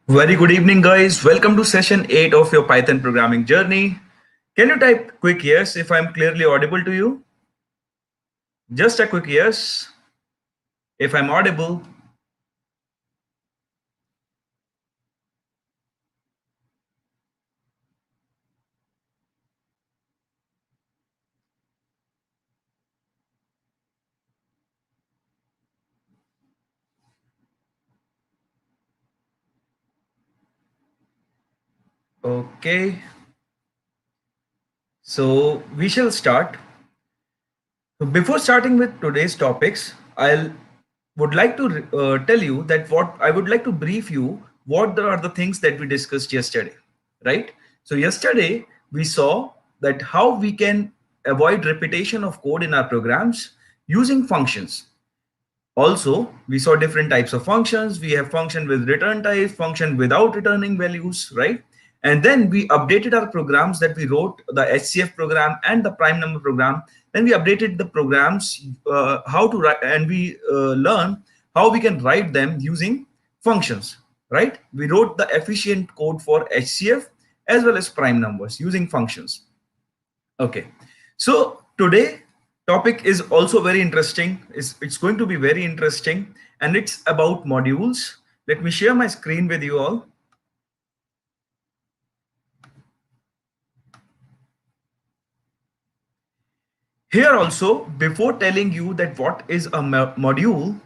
Very good evening, guys. Welcome to session 8 of your Python programming journey. Can you type quick yes if I'm clearly audible to you? Just a quick yes if I'm audible. Okay, so we shall start. So before starting with today's topics, I would like to tell you that what I would like to brief you what are the things that we discussed yesterday, right? So yesterday we saw that how we can avoid repetition of code in our programs using functions. Also, we saw different types of functions. We have function with return type, function without returning values, right? And then we updated our programs that we wrote, the HCF program and the prime number program. Then we updated the programs, how to write, and we learn how we can write them using functions, right? We wrote the efficient code for HCF as well as prime numbers using functions. Okay, so today topic is also very interesting. It's going to be very interesting and it's about modules. Let me share my screen with you all. Here also, before telling you that what is a module,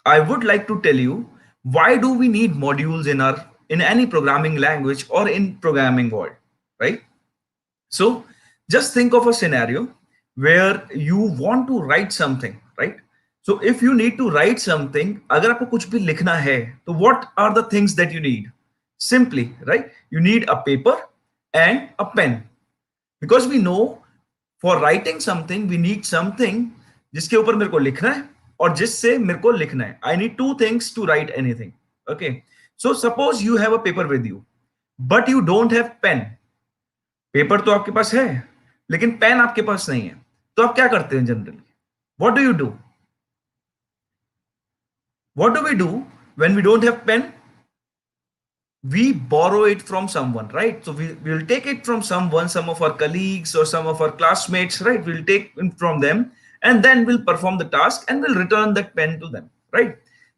I would like to tell you why do we need modules in any programming language or in programming world, right? So just think of a scenario where you want to write something, right? So if you need to write something, अगर आपको कुछ भी लिखना है, तो what are the things that you need? Simply, right? You need a paper and a pen. Because we know for writing something, we need something जिसके ऊपर मेरे को लिखना है और जिससे मेरे को लिखना है. I need two things to write anything. Okay. So suppose you have a paper with you, but you don't have pen. Paper तो आपके पास है लेकिन पेन आपके पास नहीं है, तो आप क्या करते हैं generally? What do you do? What do we do when we don't have pen? We borrow it from someone, right? So we will take it from someone, some of our colleagues or some of our classmates, right? We'll take it from them and then we'll perform the task and we'll return that pen to them, right?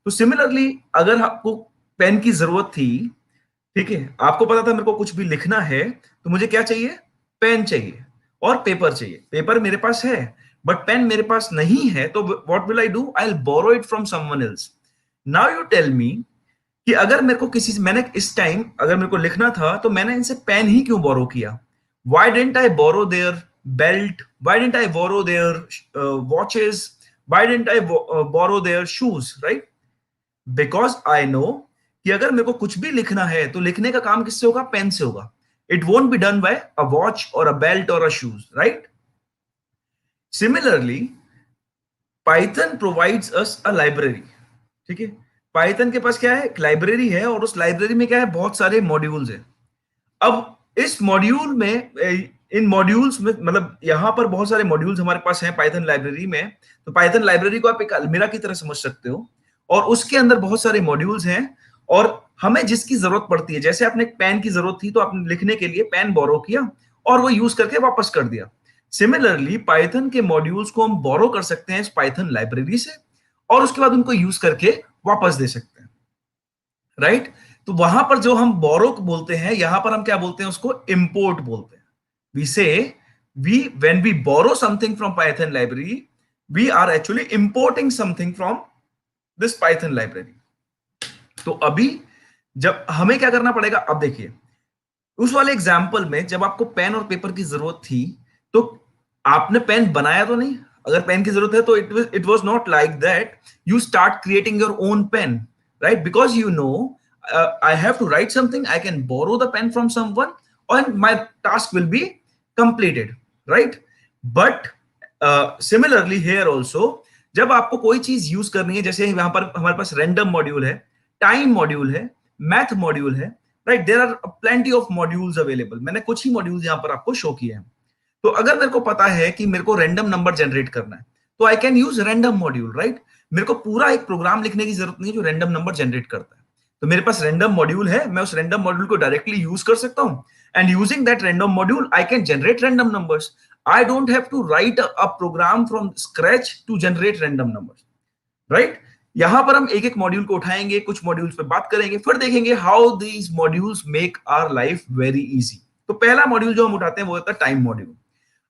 तो similarly अगर आपको pen की जरूरत थी, ठीक है, आपको पता था मेरे को कुछ भी लिखना है, तो मुझे क्या चाहिए? पेन चाहिए और पेपर चाहिए. पेपर मेरे पास है बट पेन मेरे पास नहीं है, तो what will I do? I will borrow it from someone else. Now you tell me कि अगर मेरे को किसी से, मैंने इस टाइम अगर मेरे को लिखना था तो मैंने इनसे पेन ही क्यों बोरो किया? Why didn't I borrow their belt? Why didn't I borrow their watches? Why didn't I borrow their shoes? Right? Because I know कि अगर मेरे को कुछ भी लिखना है तो लिखने का काम किससे होगा? पेन से होगा. It won't be done by a watch or a belt or a shoes, right? Similarly Python provides us a library. ठीक है, पाइथन के पास क्या है? एक लाइब्रेरी है और उस लाइब्रेरी में क्या है? बहुत सारे मॉड्यूल्स हैं. अब इस मॉड्यूल में इन मॉड्यूल्स में मतलब यहां पर बहुत सारे मॉड्यूल्स हमारे पास हैं पाइथन लाइब्रेरी में. तो पाइथन लाइब्रेरी को आप एक अलमीरा की तरह समझ सकते हो और उसके अंदर बहुत सारे मॉड्यूल्स हैं और हमें जिसकी जरूरत पड़ती है, जैसे आपने एक पेन की जरूरत थी तो आपने लिखने के लिए पेन बोरो किया और वो यूज करके वापस कर दिया. सिमिलरली पाइथन के मॉड्यूल्स को हम बोरो कर सकते हैं इस पाइथन लाइब्रेरी से और उसके बाद उनको यूज करके वापस दे सकते हैं, राइट? तो वहां पर जो हम बोरो बोलते हैं, यहां पर हम क्या बोलते हैं? उसको इंपोर्ट बोलते हैं. We say we when we borrow something from Python library, we are actually importing something from this Python library. तो अभी जब हमें क्या करना पड़ेगा? अब देखिए, उस वाले एग्जाम्पल में जब आपको पेन और पेपर की जरूरत थी तो आपने पेन बनाया तो नहीं. अगर पेन की जरूरत है तो it was not like that you start creating your own pen, right? Because you know I have to write something, I can borrow the pen from someone or my task will be completed, right? But similarly here also जब आपको कोई चीज use करनी है, जैसे यहां पर हमारे पास रैंडम मॉड्यूल है, टाइम मॉड्यूल है, मैथ मॉड्यूल है, right? There are plenty of modules available. मैंने कुछ ही मॉड्यूल्स यहां पर आपको शो किए हैं. तो अगर मेरे को पता है कि मेरे को रैंडम नंबर जनरेट करना है तो I can use random module, right? मेरे को पूरा एक प्रोग्राम लिखने की जरूरत नहीं है जो रैंडम नंबर जनरेट करता है. तो मेरे पास रैंडम मॉड्यूल है, मैं उस रैंडम मॉड्यूल को डायरेक्टली यूज कर सकता हूं, and using that random module I can generate random numbers. I don't have to write a program from scratch to generate random numbers, right. यहां पर हम एक एक मॉड्यूल को उठाएंगे, कुछ मॉड्यूल्स पे बात करेंगे, फिर देखेंगे how these modules make our life very easy. तो पहला मॉड्यूल जो हम उठाते हैं वो होता है टाइम मॉड्यूल.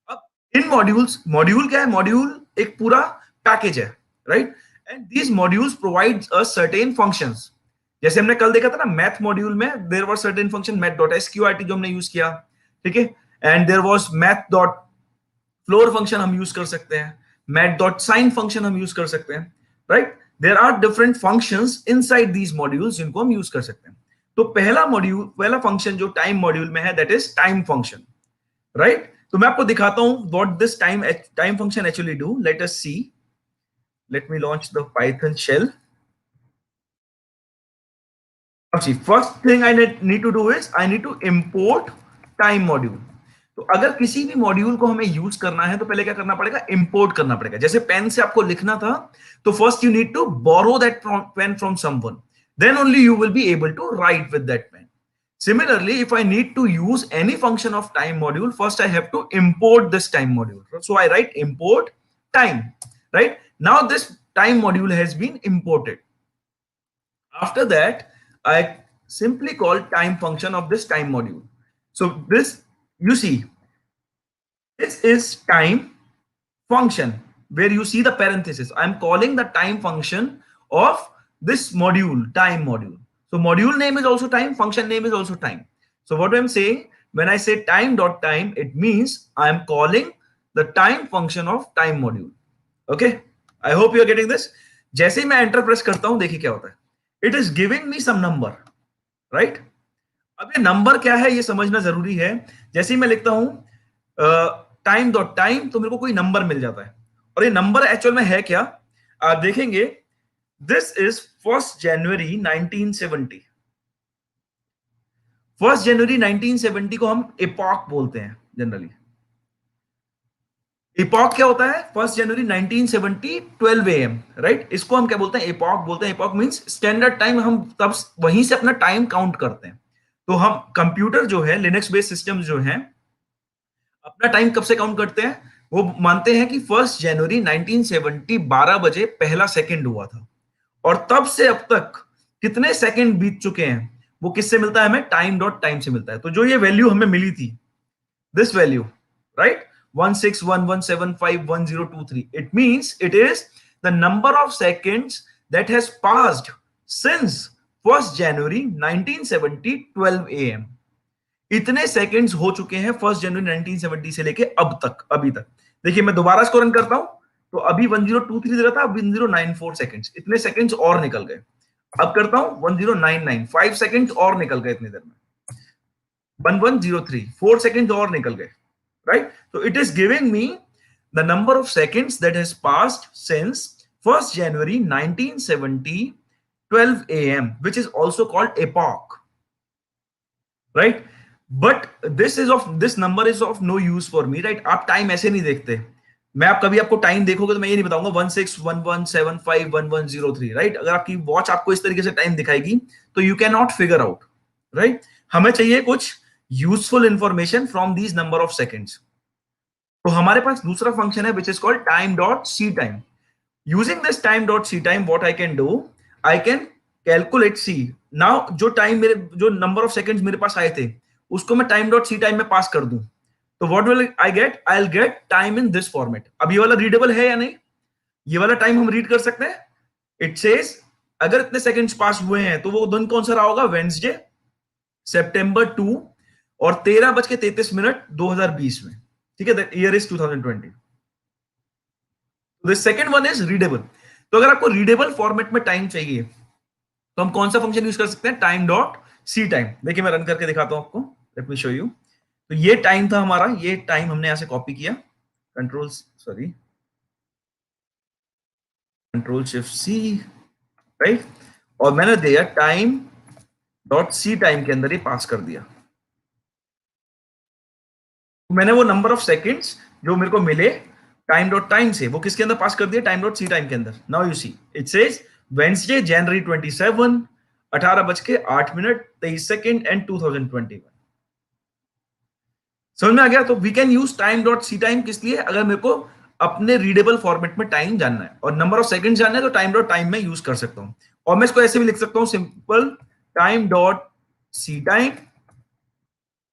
अब इन मॉड्यूल्स, मॉड्यूल क्या है? मॉड्यूल एक पूरा पैकेज है, right. And these modules provide us certain functions. जैसे हमने कल देखा था ना, मैथ मॉड्यूल में there were certain function, math.sqrt जो हमने यूज किया, ठीक है. And there was math.floor function हम यूज कर सकते हैं, math.sin फंक्शन हम यूज कर सकते हैं, right. There are different functions inside these modules जिनको हम यूज कर सकते हैं. तो पहला मॉड्यूल, पहला फंक्शन जो टाइम मॉड्यूल में है, that is time function, right. तो मैं आपको दिखाता हूं what this time function actually do. Let us see. Let me launch the Python shell. See, first thing I need to do is I need to import time module. तो अगर किसी भी module को हमें यूज करना है तो पहले क्या करना पड़ेगा? इंपोर्ट करना पड़ेगा. जैसे पेन से आपको लिखना था, तो first you need to borrow that pen from someone, then only you will be able to write with that pen. Similarly, if I need to use any function of time module, first I have to import this time module. So I write import time, right? Now this time module has been imported. After that, I simply call time function of this time module. So this, you see, this is time function where you see the parenthesis. I'm calling the time function of this module, time module. So module name is also time, function name is also time. So what I'm saying, when I say time.time, it means I'm calling the time function of time module. Okay, I hope you're getting this. जैसे ही मैं enter press करता हूं, देखिए क्या होता है. It is giving me some number, right? अब ये नंबर क्या है ये समझना जरूरी है. जैसे ही मैं लिखता हूं time.time, तो मेरे को कोई नंबर मिल जाता है. और ये नंबर एक्चुअल में है क्या, आप देखेंगे. This is 1st January 1970. 1st January 1970 को हम epoch बोलते हैं जनरली. epoch क्या होता है? 1st January 1970 12 AM, right. इसको हम क्या बोलते हैं? epoch बोलते हैं. epoch means standard time. हम तब वहीं से अपना टाइम काउंट करते हैं. तो हम कंप्यूटर जो है, लिनक्स बेस्ड सिस्टम जो है, अपना टाइम कब से काउंट करते हैं? वो मानते हैं कि 1st January 1970 12 बजे पहला सेकंड हुआ था, और तब से अब तक कितने सेकंड बीत चुके हैं, वो किससे मिलता है हमें? time.time से मिलता है. तो जो ये वैल्यू हमें मिली थी, this value, right, 16117511023, it means it is the number of seconds that has passed since 1st January 1970 12 AM. इतने सेकंड्स हो चुके हैं 1st January 1970 से लेके अब तक, अभी तक. देखिए मैं दोबारा इसको रन करता हूं, तो अभी 1023 दे रहा था, अब 1094 सेकंड्स, इतने सेकंड्स और निकल गए. अब करता हूं 1099, 5 सेकंड्स और निकल गए इतनी देर में. 1103, 4 सेकंड्स और निकल गए, right? So it is giving me the number of seconds that has passed since 1st January 1970 12 AM, which is also called epoch, right? But this number is of no use for me, right? आप time ऐसे नहीं देखते. मैं आप कभी आपको time देखोगे तो मैं ये नहीं बताऊंगा 1611751103, राइट. अगर आपकी वॉच आपको इस तरीके से टाइम दिखाएगी तो you can not figure out, right. हमें चाहिए कुछ useful information from these number of seconds. तो हमारे पास दूसरा फंक्शन है which is called time.ctime. Using this time.ctime what I can do, I can calculate see. Now जो टाइम मेरे, जो नंबर ऑफ सेकेंड्स मेरे पास आए थे, उसको मैं time.ctime में पास कर दूं, तो what will I get? I will get time in this format. अब ये वाला रीडेबल है या नहीं? ये वाला टाइम हम रीड कर सकते हैं. इट सेज अगर इतने सेकंड्स पास हुए हैं तो वो दिन कौन सा रहा होगा? वेडनेसडे, September 2 और 13:33 2020 में, ठीक है. The year is 2020. The second one is readable. तो अगर आपको रीडेबल फॉर्मेट में टाइम चाहिए तो हम कौन सा फंक्शन यूज कर सकते हैं? time.ctime. देखिए मैं रन करके दिखाता हूं आपको. Let me show you. तो ये टाइम था हमारा, ये टाइम हमने यहां से कॉपी किया, कंट्रोल शिफ्ट सी, राइट, और मैंने दिया time.ctime के अंदर ही पास कर दिया. मैंने वो नंबर ऑफ सेकंड्स जो मेरे को मिले time.time से, वो किसके अंदर पास कर दिया? time.ctime के अंदर. Now you see, it says Wednesday January 27 18:08 and 2021। समझ में आ गया? तो we can use time dot C time किस लिए? अगर मेरे को अपने रीडेबल फॉर्मेट में टाइम जानना है और नंबर ऑफ सेकंड जानना है तो टाइम डॉट टाइम में यूज कर सकता हूं। और मैं इसको ऐसे भी लिख सकता हूं, simple time dot C time,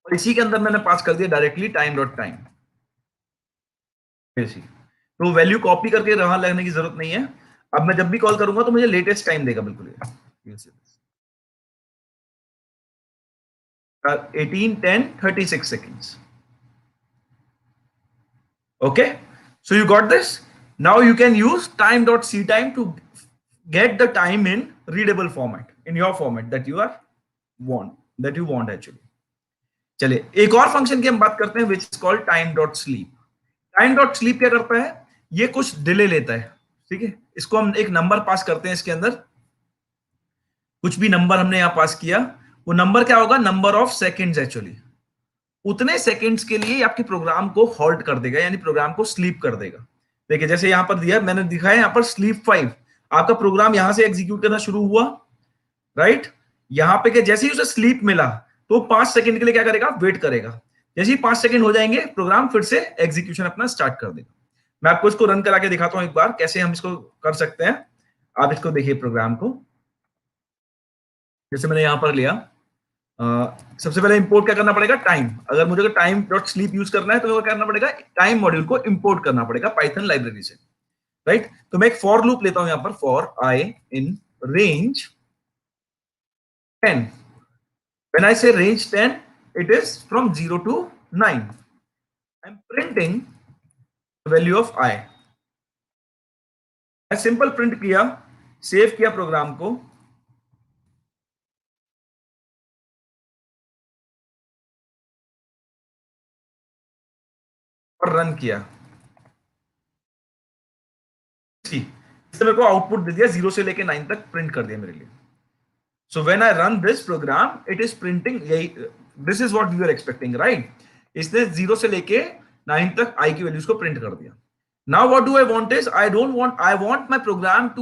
और इसी के अंदर मैंने पास कर दिया डायरेक्टली टाइम डॉट टाइम। तो वैल्यू कॉपी करके रहा लगने की जरूरत नहीं है। अब मैं जब भी कॉल करूंगा तो मुझे लेटेस्ट टाइम देगा बिल्कुल। 18:10:36 seconds. Okay, so you got this. Now you can use time.ctime to get the time in readable format, in your format that you want actually. चलिए एक और फंक्शन की हम बात करते हैं, विच is called time dot sleep. Time dot sleep क्या करता है? ये कुछ डिले लेता है, ठीक है। इसको हम एक नंबर पास करते हैं, इसके अंदर कुछ भी नंबर हमने यहां पास किया, वो नंबर क्या होगा? Number of seconds actually. उतने सेकंड्स के लिए आपके प्रोग्राम को हॉल्ट कर देगा, यानी प्रोग्राम को स्लीप कर देगा। देखिए जैसे यहां पर दिया, मैंने दिखाया यहां पर स्लीप 5, आपका प्रोग्राम यहां से एग्जीक्यूट करना शुरू हुआ, राइट। यहां पे जैसे ही उसे स्लीप मिला तो 5 सेकंड के लिए क्या करेगा? वेट करेगा। जैसे ही 5 सेकंड हो जाएंगे प्रोग्राम फिर से एग्जीक्यूशन अपना स्टार्ट कर देगा। मैं आपको इसको रन करा के दिखाता हूं एक बार, कैसे हम इसको कर सकते हैं। आप इसको देखिए प्रोग्राम को, जैसे मैंने यहां पर लिया। सबसे पहले इंपोर्ट क्या करना पड़ेगा? टाइम। अगर मुझे टाइम डॉट स्लीप यूज करना है तो क्या करना पड़ेगा? टाइम मॉड्यूल को इंपोर्ट करना पड़ेगा पाइथन लाइब्रेरी से, राइट। तो मैं एक फॉर लूप लेता हूं यहां पर, for i in range 10। When I say range 10, it is from 0 to 9। I am printing value of i. मैं सिंपल प्रिंट किया, सेव किया प्रोग्राम को, और रन किया। इससे मेरे को आउटपुट दे दिया, 0 से लेके 9 तक प्रिंट कर दिया मेरे लिए। So when I run this program, it is printing, this is what we were expecting, right? इसने 0 से लेके 9 तक i की वैल्यूज को प्रिंट कर दिया। Now what do I want is, I want my program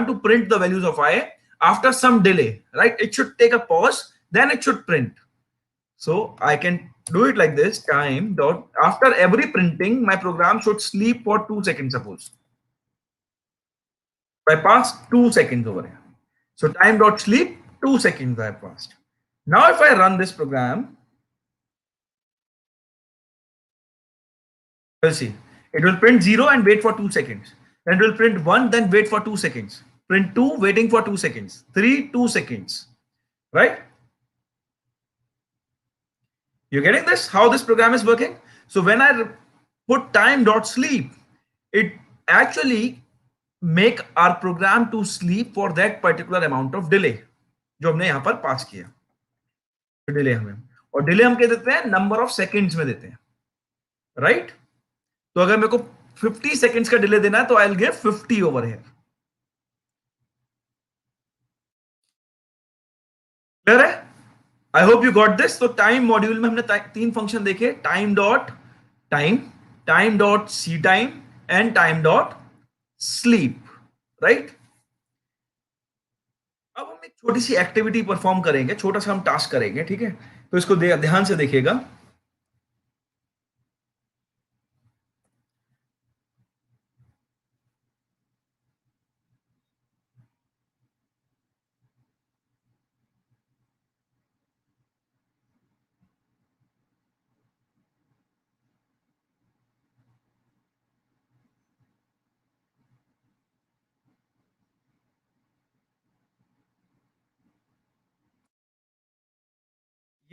to print the values of I after some delay, right? It should take a pause, then it should print. So I can do it like this, time dot, after every printing, my program should sleep for 2 seconds, suppose. I passed 2 seconds over here. So time dot sleep, 2 seconds I have passed. Now if I run this program, we'll see. It will print 0 and wait for 2 seconds. Then it will print 1, then wait for 2 seconds. Print 2, waiting for 2 seconds. 3, 2 seconds. Right? You're getting this? How this program is working? So when I put time dot sleep, it actually make our program to sleep for that particular amount of delay जो हमने यहां पर पास किया। Delay हमें, और delay हम क्या देते हैं? नंबर ऑफ सेकंड्स में देते हैं, राइट। तो अगर मेरे को 50 सेकंड्स का डिले देना है तो I will give 50 over here. Clear है? I hope you got this. तो टाइम मॉड्यूल में हमने 3 फंक्शन देखे, time dot time, time dot C time and time dot sleep, right. अब हम एक छोटी सी एक्टिविटी परफॉर्म करेंगे, छोटा सा हम टास्क करेंगे, ठीक है। तो इसको ध्यान से देखिएगा।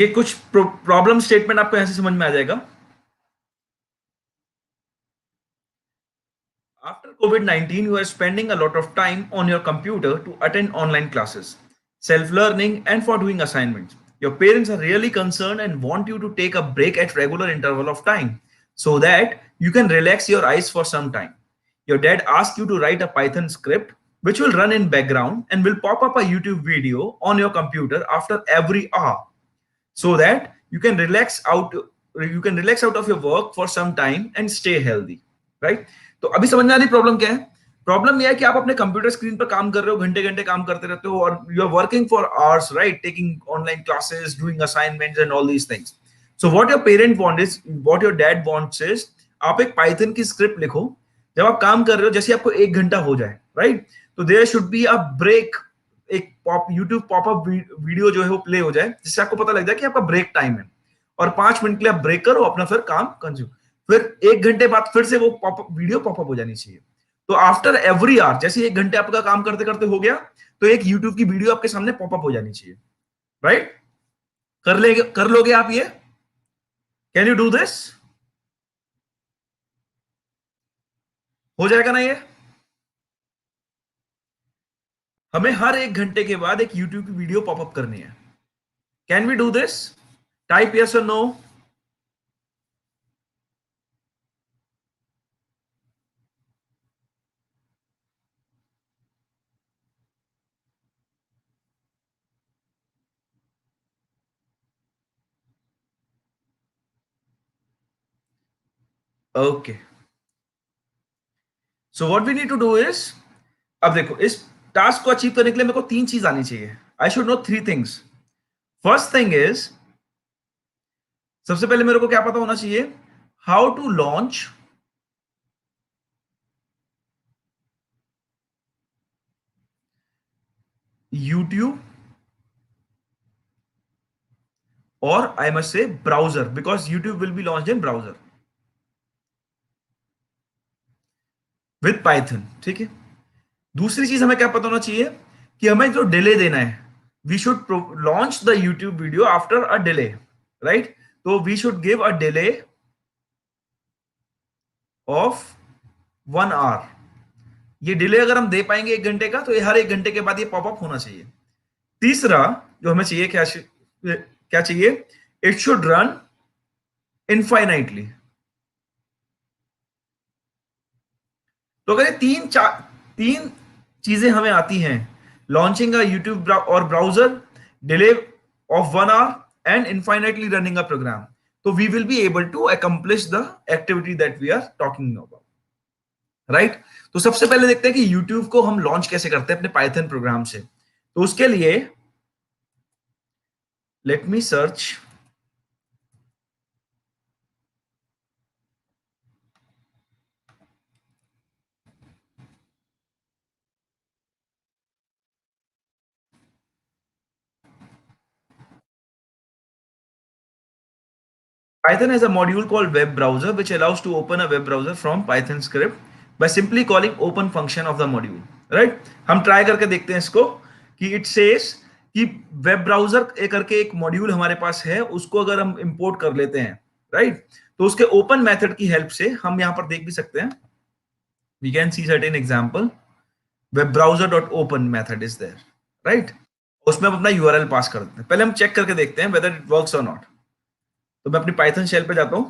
ये कुछ प्रॉब्लम स्टेटमेंट आपको यहां से समझ में आ जाएगा। After COVID-19, you are spending a lot of time on your computer to attend online classes, self-learning, and for doing assignments. Your parents are really concerned and want you to take a break at regular interval of time so that you can relax your eyes for some time. Your dad asks you to write a Python script which will run in background and will pop up a YouTube video on your computer after every hour so that you can relax out of your work for some time and stay healthy, right? तो अभी समझ में आ रही problem क्या है? Problem यह है कि आप अपने कंप्यूटर स्क्रीन पर काम कर रहे हो, घंटे घंटे काम करते रहते हो, और you are working for hours, right, taking online classes, doing assignments and all these things. So what your parent want is, what your dad wants is, आप एक पाइथन की स्क्रिप्ट लिखो. जब आप काम कर रहे हो, जैसे आपको 1 घंटा हो जाए, राइट, तो there should be a break. एक पॉप यूट्यूब पॉपअप वीडियो जो है वो प्ले हो जाए, जिससे आपको पता लग जाए कि आपका ब्रेक टाइम है, और 5 मिनट के लिए आप ब्रेक करो, अपना फिर काम कंज्यूम. फिर 1 घंटे बाद फिर से वो पॉपअप वीडियो पॉपअप हो जानी चाहिए. तो आफ्टर एवरी आवर, जैसे 1 घंटे आपका काम करते करते हो गया, तो एक यूट्यूब की वीडियो आपके सामने पॉपअप हो जानी चाहिए, राइट. कर लोगे आप ये? Can you do this? हो जाएगा ना ये? हमें हर 1 घंटे के बाद एक यूट्यूब की वीडियो पॉपअप करनी है. Can we do this? Type yes और no. Okay. So what we need to do is, अब देखो, इस टास्क को अचीव करने के लिए मेरे को 3 चीज आनी चाहिए. I should know 3 things. First thing is, सबसे पहले मेरे को क्या पता होना चाहिए? हाउ टू लॉन्च यूट्यूब, और I must say browser, because YouTube will be launch in browser with Python. ठीक है. दूसरी चीज हमें क्या पता होना चाहिए? कि हमें जो डिले देना है, we should launch the YouTube video after a delay, right. तो we should give a delay of 1 hour. ये डिले अगर हम दे पाएंगे 1 घंटे का, तो ये हर 1 घंटे के बाद ये पॉपअप होना चाहिए. तीसरा जो हमें चाहिए, क्या चाहिए? It should run infinitely. तो अगर ये तीन चीजें हमें आती हैं, लॉन्चिंग अ यूट्यूब और browser, delay of 1 hour, and infinitely running a program, तो we will be able to accomplish the activity that we are talking about, right. तो सबसे पहले देखते हैं कि यूट्यूब को हम लॉन्च कैसे करते हैं अपने पाइथन प्रोग्राम से. तो उसके लिए let me search. Python has a module called web browser which allows to open a web browser from Python script by simply calling open function of the module. Right? हम try करके देखते हैं इसको, कि इट सेज कि web browser करके एक module हमारे पास है, उसको अगर हम इंपोर्ट कर लेते हैं, राइट, तो उसके ओपन मेथड की हेल्प से हम यहां पर देख भी सकते हैं. We can see certain example. Web browser dot open method is there, right. उसमें हम अपना यूआरएल पास कर देते हैं. पहले हम चेक करके देखते हैं वेदर इट वर्क्स और नॉट. तो मैं अपनी पाइथन शेल पे जाता हूं.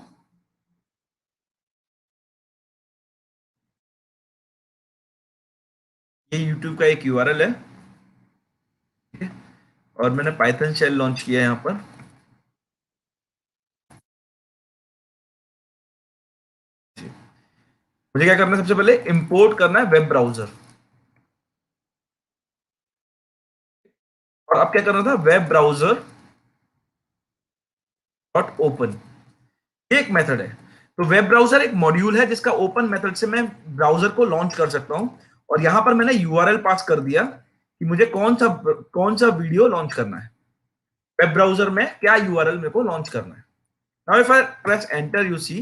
ये यूट्यूब का एक यूआरएल है, ठीक है, और मैंने पाइथन शेल लॉन्च किया है यहाँ पर. मुझे क्या करना है? सबसे पहले इंपोर्ट करना है वेब ब्राउजर. और अब क्या करना था? Web browser dot open. एक मेथड है. तो वेब ब्राउजर एक मॉड्यूल है जिसका ओपन मेथड से मैं ब्राउजर को लॉन्च कर सकता हूं. और यहां पर मैंने यूआरएल पास कर दिया कि मुझे कौन सा वीडियो लॉन्च करना है. वेब ब्राउजर में क्या यूआरएल मेरे को लॉन्च करना है. Now if I press enter, you see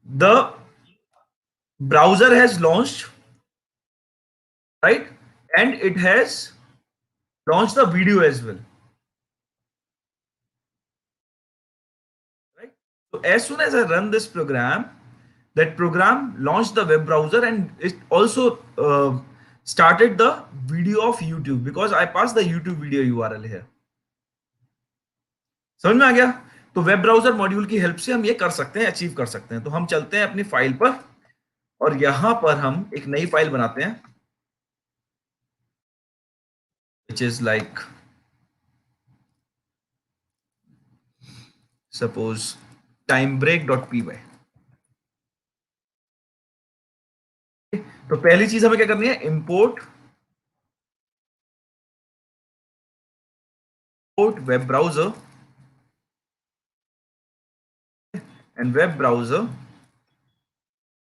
the browser has launched, right, and it has launched the video as well, right. So as soon as I run this program, that program launched the web browser, and it also started the video of YouTube because I passed the YouTube video URL here. समझ में आ गया? तो web browser module की help से हम ये कर सकते हैं, अचीव कर सकते हैं. तो हम चलते हैं अपनी फाइल पर, और यहां पर हम एक नई फाइल बनाते हैं, which is like suppose timebreak.py। तो पहली चीज हमें क्या करनी है, import web browser and web browser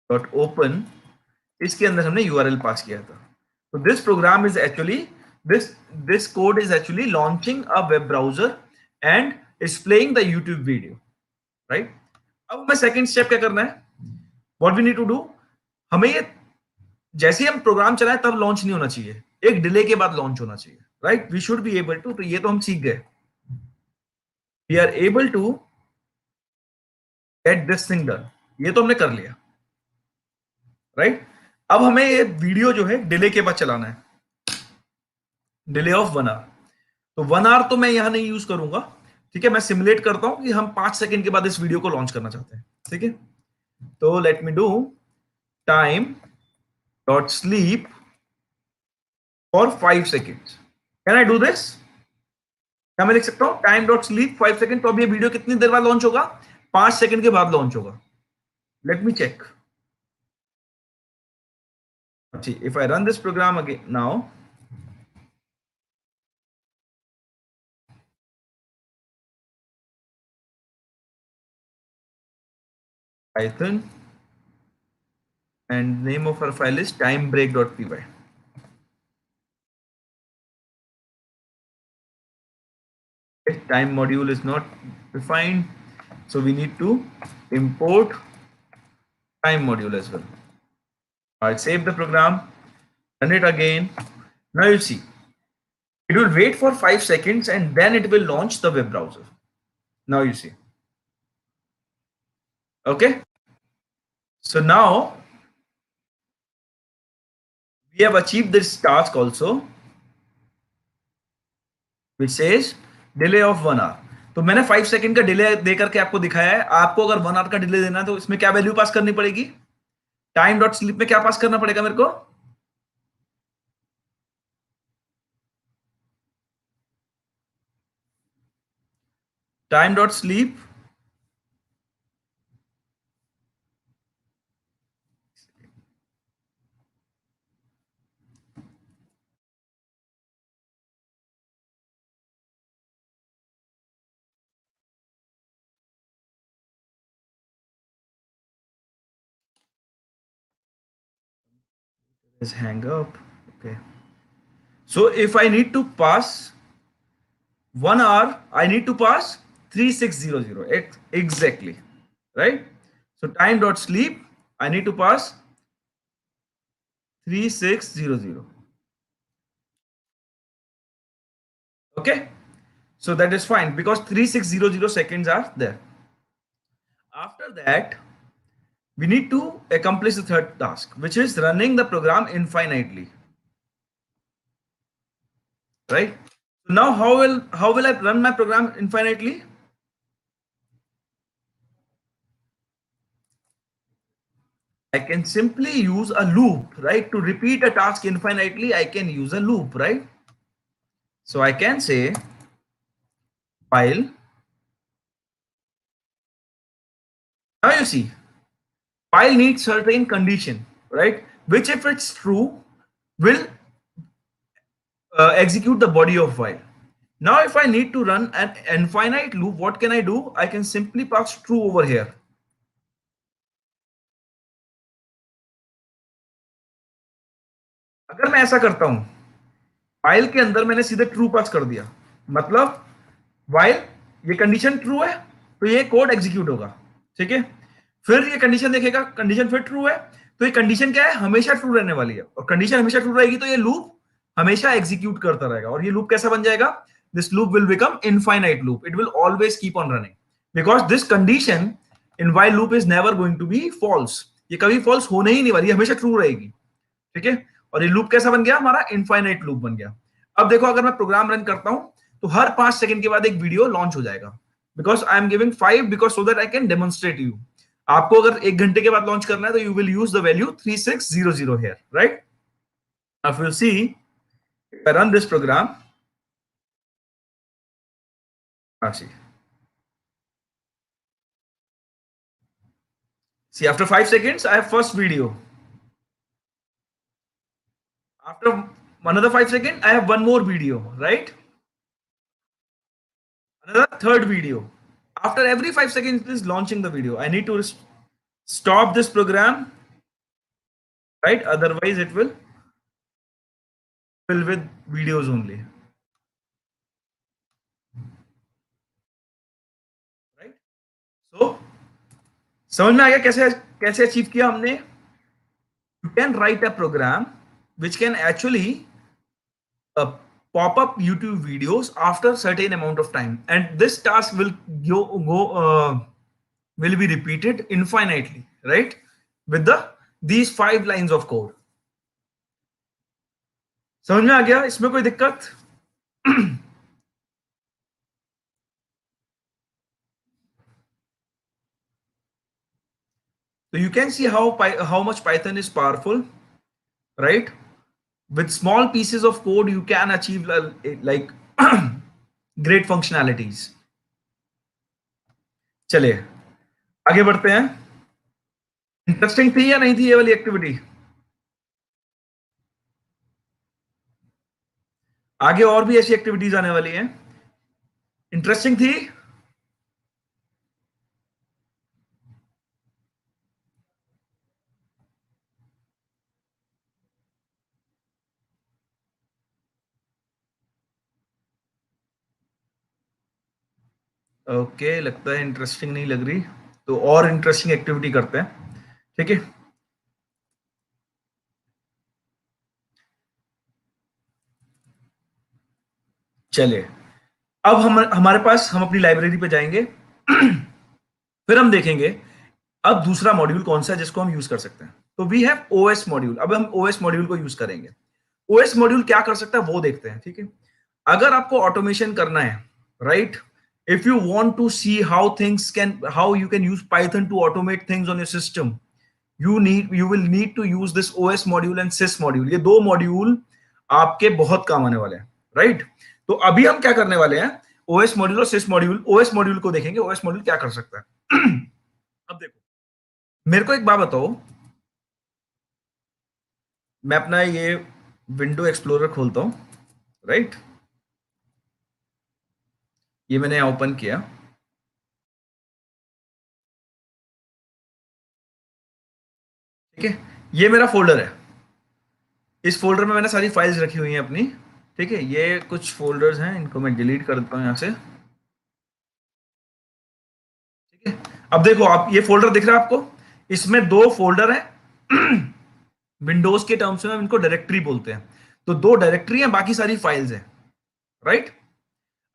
dot open, इसके अंदर हमने यूआरएल पास किया था। तो this program is actually this this code is actually launching a web browser and displaying the YouTube video, right. अब हमें सेकंड स्टेप क्या करना है, what we need to do, हमें ये जैसे ही हम प्रोग्राम चलाएं तब लॉन्च नहीं होना चाहिए, एक डिले के बाद लॉन्च होना चाहिए, right. We should be able to, तो ये तो हम सीख गए, we are able to get this thing done, ये तो हमने कर लिया, राइट। अब हमें ये वीडियो जो है डिले के बाद चलाना है, डिले ऑफ 1 आवर। तो 1 आवर तो मैं यहां नहीं यूज करूंगा, ठीक है। मैं सिमुलेट करता हूं कि हम 5 सेकंड के बाद इस वीडियो को लॉन्च करना चाहते हैं, ठीक है। तो let me do time dot sleep for 5 second. Can I do this, क्या मैं लिख सकता हूं टाइम डॉट स्लीप 5 सेकेंड। तो अब ये वीडियो कितनी देर बाद लॉन्च होगा, 5 सेकेंड के बाद लॉन्च होगा। Let me check, if I run this program again now, Python and name of our file is timebreak.py. Time module is not defined, so we need to import time module as well. I'll save the program, run it again. Now you see, it will wait for 5 seconds and then it will launch the web browser. Now you see. Okay. So now we have achieved this task also, which says delay of 1 hour. तो मैंने 5 second का delay दे करके आपको दिखाया है। आपको अगर 1 our का डिले देना है तो इसमें क्या वैल्यू पास करनी पड़ेगी, टाइम डॉट स्लीप में क्या पास करना पड़ेगा मेरे को, time dot sleep is hang up. Okay. So if I need to pass 1 hour, I need to pass 3600 exactly, right? So time dot sleep, I need to pass 3600. Okay. So that is fine because 3600 seconds are there. After that, we need to accomplish the third task, which is running the program infinitely, right? So now how will I run my program infinitely? I can simply use a loop, right? To repeat a task infinitely, I can use a loop, right? So I can say while, now you see, while needs certain condition, right? Which if it's true, will execute the body of while. Now if I need to run an infinite loop, what can I do? I can simply pass true over here. अगर मैं ऐसा करता हूं, while के अंदर मैंने सीधे true पास कर दिया, मतलब while ये कंडीशन ट्रू है तो ये कोड एग्जीक्यूट होगा, ठीक है। फिर ये कंडीशन देखेगा, कंडीशन फिर ट्रू है तो ये कंडीशन क्या है, हमेशा ट्रू रहने वाली है, और कंडीशन हमेशा ट्रू रहेगी तो ये लूप हमेशा एग्जीक्यूट करता रहेगा। और ये लूप कैसा बन जाएगा, this loop will become infinite loop, it will always keep on running because this condition in while loop is never going to be false, ये कभी फॉल्स होने ही नहीं वाली, हमेशा ट्रू रहेगी, ठीक है। और ये लूप कैसा बन गया, हमारा इनफाइनाइट लूप बन गया। अब देखो अगर मैं प्रोग्राम रन करता हूं तो हर 5 सेकंड के बाद एक वीडियो लॉन्च हो जाएगा, because I am giving 5 because so that I can demonstrate you. आपको अगर 1 घंटे के बाद लॉन्च करना है तो you will use the value 3600 here, right. If you see, if I run this program, see, See, after 5 seconds, I have first video. After another 5 seconds, I have one more video, right? Another third video. After every 5 seconds, it is launching the video. I need to stop this program, right? Otherwise, it will fill with videos only, right? So समझ में आ गया कैसे कैसे achieve किया हमने? You can write a program which can actually pop up YouTube videos after certain amount of time, and this task will will be repeated infinitely, right? With these 5 lines of code. समझ में आ गया? इसमें कोई दिक्कत? So you can see how much Python is powerful, right? With small pieces of code, you can achieve like great functionalities. चलिए आगे बढ़ते हैं. इंटरेस्टिंग थी या नहीं थी ये वाली एक्टिविटी? आगे और भी ऐसी एक्टिविटीज आने वाली हैं. इंटरेस्टिंग थी? ओके, लगता है इंटरेस्टिंग नहीं लग रही, तो और इंटरेस्टिंग एक्टिविटी करते हैं. ठीक है, चलिए अब हमारे पास हम अपनी लाइब्रेरी पे जाएंगे. फिर हम देखेंगे अब दूसरा मॉड्यूल कौन सा है जिसको हम यूज कर सकते हैं. तो वी हैव ओएस मॉड्यूल. अब हम ओएस मॉड्यूल को यूज करेंगे. ओएस मॉड्यूल क्या कर सकता है वो देखते हैं. ठीक है, अगर आपको ऑटोमेशन करना है, right, if you want to see how you can use Python to automate things on your system, you will need to use this OS module and sys module. ये दो मॉड्यूल आपके बहुत काम आने वाले हैं, राइट? तो अभी हम क्या करने वाले हैं, OS मॉड्यूल और sys मॉड्यूल. OS मॉड्यूल को देखेंगे, OS मॉड्यूल क्या कर सकता है. अब देखो, मेरे को एक बात बताओ, मैं अपना ये विंडो एक्सप्लोरर खोलता हूं, राइट? ये मैंने ओपन किया. ठीक है, ये मेरा फोल्डर है. इस फोल्डर में मैंने सारी फाइल्स रखी हुई हैं अपनी. ठीक है, ये कुछ फोल्डर्स हैं, इनको मैं डिलीट कर देता हूं यहां से. ठीक है, अब देखो, आप ये फोल्डर दिख रहा है आपको, इसमें दो फोल्डर हैं. विंडोज के टर्म्स में हम इनको डायरेक्टरी बोलते हैं. तो दो डायरेक्टरी हैं, बाकी सारी फाइल्स हैं, राइट?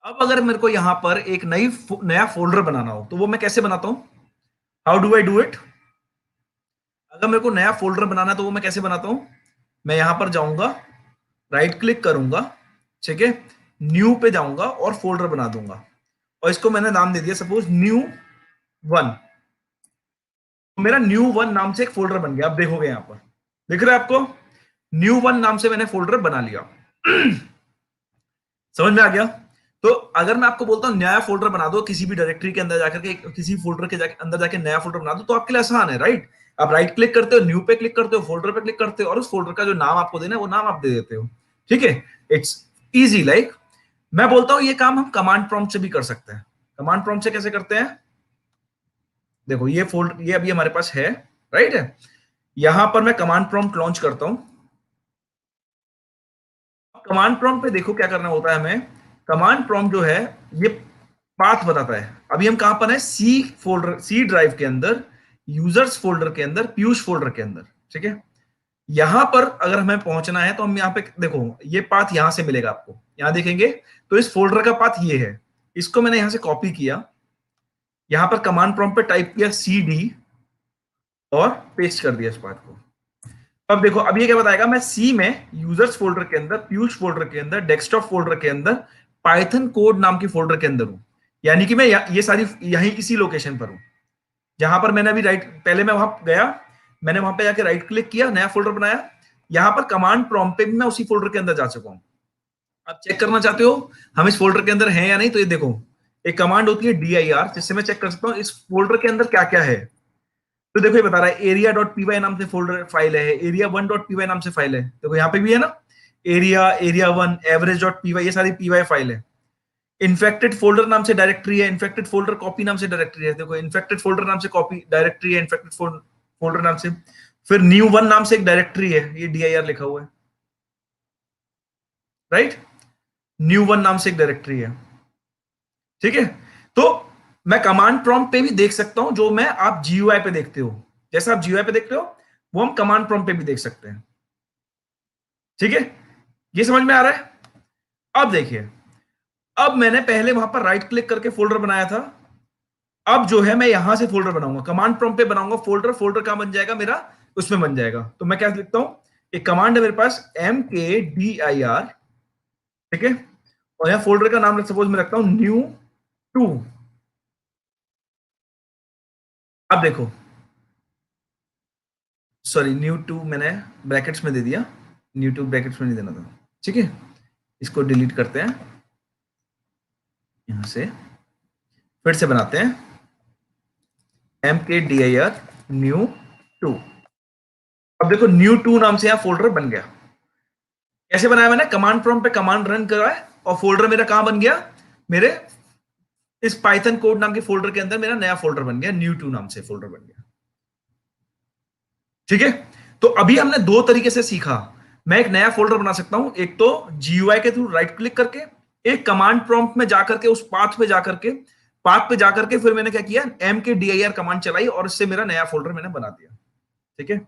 अब अगर मेरे को यहां पर एक नया फोल्डर बनाना हो तो वो मैं कैसे बनाता हूं? How do I do it? अगर मेरे को नया फोल्डर बनाना है तो वो मैं कैसे बनाता हूं? मैं यहां पर जाऊंगा, राइट क्लिक करूंगा, ठीक है, न्यू पे जाऊंगा और फोल्डर बना दूंगा. और इसको मैंने नाम दे दिया सपोज new1. तो मेरा new1 नाम से एक फोल्डर बन गया. आप देखोगे यहां पर दिख रहा है आपको, new1 नाम से मैंने फोल्डर बना लिया. समझ में आ गया? तो अगर मैं आपको बोलता हूं नया फोल्डर बना दो, किसी भी डायरेक्टरी के अंदर जाकर के, किसी फोल्डर के अंदर जाके नया फोल्डर बना दो, तो आपके लिए आसान है, राइट? आप राइट क्लिक करते हो, न्यू पे क्लिक करते हो, फोल्डर पे क्लिक करते हो, और उस फोल्डर का जो नाम आपको देना है वो नाम आप दे देते हो. ठीक है, इट्स इजी. लाइक मैं बोलता हूं ये काम हम कमांड प्रॉम्प्ट से भी कर सकते हैं. कमांड प्रॉम्प्ट से कैसे करते हैं? देखो, ये फोल्डर ये अभी हमारे पास है, राइट है. यहां पर मैं कमांड प्रॉम्प्ट लॉन्च करता हूं. कमांड प्रॉम्प्ट पे देखो क्या करना होता है हमें. कमांड प्रॉम्प्ट जो है ये पाथ बताता है. अभी हम कहां पर है? सी फोल्डर, सी ड्राइव के अंदर, यूजर्स फोल्डर के अंदर, पीयूष फोल्डर के अंदर. ठीक है, यहां पर अगर हमें पहुंचना है तो हम यहाँ पे देखो, ये पाथ यहां से मिलेगा आपको. यहां देखेंगे तो इस फोल्डर का पाथ ये है. इसको मैंने यहां से कॉपी किया, यहां पर कमांड प्रॉम्प्ट पे टाइप किया CD और पेस्ट कर दिया इस पाथ को. अब देखो, अब ये क्या बताएगा, मैं सी में यूजर्स फोल्डर के अंदर, पीयूष फोल्डर के अंदर, डेस्कटॉप फोल्डर के अंदर, पाइथन कोड नाम की फोल्डर के अंदर हूं. यानी कि मैं ये सारी यहीं इसी लोकेशन पर हूं जहां पर मैंने अभी पहले मैं वहां गया, मैंने वहां पे जाके राइट क्लिक किया, नया फोल्डर बनाया. यहां पर कमांड प्रॉम्प्ट पे भी मैं उसी फोल्डर के अंदर जा चुका हूं. आप चेक करना चाहते हो हम इस फोल्डर के अंदर हैं या नहीं, तो ये देखो, एक कमांड होती है dir, जिससे मैं चेक कर सकता हूं इस फोल्डर के अंदर क्या क्या है. तो देखो ये बता रहा है एरिया डॉट पीवाई नाम से फोल्डर फाइल है, एरिया वन डॉट पीवाई नाम से फाइल है, देखो यहाँ पे भी है ना, area one, average dot PY, ये सारी पीवाई फाइल है। इन्फेक्टेड फोल्डर नाम से डायरेक्टरी है, इन्फेक्टेड फोल्डर कॉपी नाम से डायरेक्टरी है, देखो इन्फेक्टेड फोल्डर नाम से कॉपी डायरेक्टरी है, इन्फेक्टेड फोल्डर नाम से, फिर न्यू वन नाम से एक डायरेक्टरी है, ये DIR लिखा हुआ है, राइट, न्यू वन नाम से एक डायरेक्टरी है, ठीक है। तो मैं कमांड प्रॉम्प्ट पे भी देख सकता हूं, जो मैं आप GUI पे देखते हो, जैसा आप GUI पे देखते हो वो हम कमांड प्रॉम्प्ट पे भी देख सकते हैं, ठीक है। ये समझ में आ रहा है? अब देखिए, अब मैंने पहले वहां पर राइट क्लिक करके फोल्डर बनाया था, अब जो है मैं यहां से फोल्डर बनाऊंगा, कमांड प्रॉम्प्ट पे बनाऊंगा फोल्डर, फोल्डर कहां बन जाएगा मेरा, उसमें बन जाएगा। तो मैं क्या लिखता हूं, एक कमांड है मेरे पास MKDIR, ठीक है, और यहां फोल्डर का नाम सपोज मैं रखता हूं new2। अब देखो, सॉरी new2 मैंने ब्रैकेट्स में दे दिया, new2 ब्रैकेट्स में नहीं देना था, ठीक है। इसको डिलीट करते हैं, यहां से फिर से बनाते हैं MKDIR new2। अब देखो new2 नाम से यहां फोल्डर बन गया। कैसे बनाया मैंने, कमांड प्रॉम्प्ट पे कमांड रन करा है और फोल्डर मेरा कहां बन गया, मेरे इस पाइथन कोड नाम के फोल्डर के अंदर मेरा नया फोल्डर बन गया, new2 नाम से फोल्डर बन गया, ठीक है। तो अभी हमने दो तरीके से सीखा, मैं एक नया फोल्डर बना सकता हूं, एक तो GUI के थ्रू राइट क्लिक करके, एक कमांड प्रॉम्प्ट में जाकर के उस पाथ पे जाकर के फिर मैंने क्या किया, MKDIR कमांड चलाई और इससे मेरा नया फोल्डर मैंने बना दिया, ठीक है।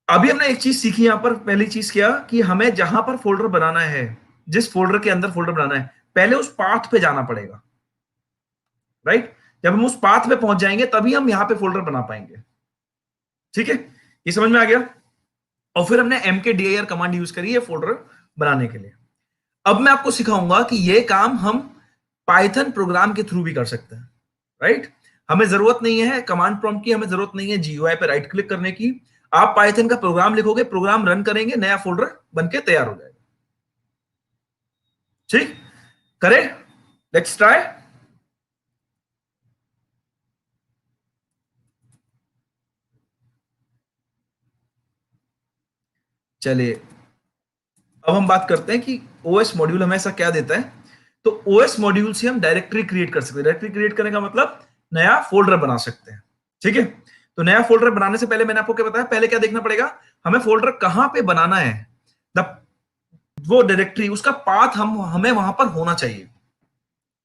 अभी हमने एक चीज सीखी यहां पर, पहली चीज क्या कि हमें जहां पर फोल्डर बनाना है, जिस फोल्डर के अंदर फोल्डर बनाना है, पहले उस पाथ पे जाना पड़ेगा, राइट। जब हम उस पाथ पे पहुंच जाएंगे तभी हम यहां पे फोल्डर बना पाएंगे, ठीक है। ये समझ में आ गया। और फिर हमने MKDIR कमांड यूज करी है फोल्डर बनाने के लिए। अब मैं आपको सिखाऊंगा कि ये काम हम पाइथन प्रोग्राम के थ्रू भी कर सकते हैं, राइट। हमें जरूरत नहीं है कमांड प्रॉम्प्ट की, हमें जरूरत नहीं है GUI पे राइट क्लिक करने की, आप पाइथन का प्रोग्राम लिखोगे, प्रोग्राम रन करेंगे, नया फोल्डर बनके तैयार हो जाएगा, ठीक। करें, लेट्स ट्राई। चलिए, अब हम बात करते हैं कि OS मॉड्यूल हमें ऐसा क्या देता है। तो OS मॉड्यूल से हम डायरेक्टरी क्रिएट कर सकते हैं, डायरेक्टरी क्रिएट करने का मतलब नया फोल्डर बना सकते हैं, ठीक है। तो नया फोल्डर बनाने से पहले मैंने आपको क्या बताया, पहले क्या देखना पड़ेगा, हमें फोल्डर कहां पे बनाना है, द वो डायरेक्टरी, उसका पाथ हमें वहां पर होना चाहिए,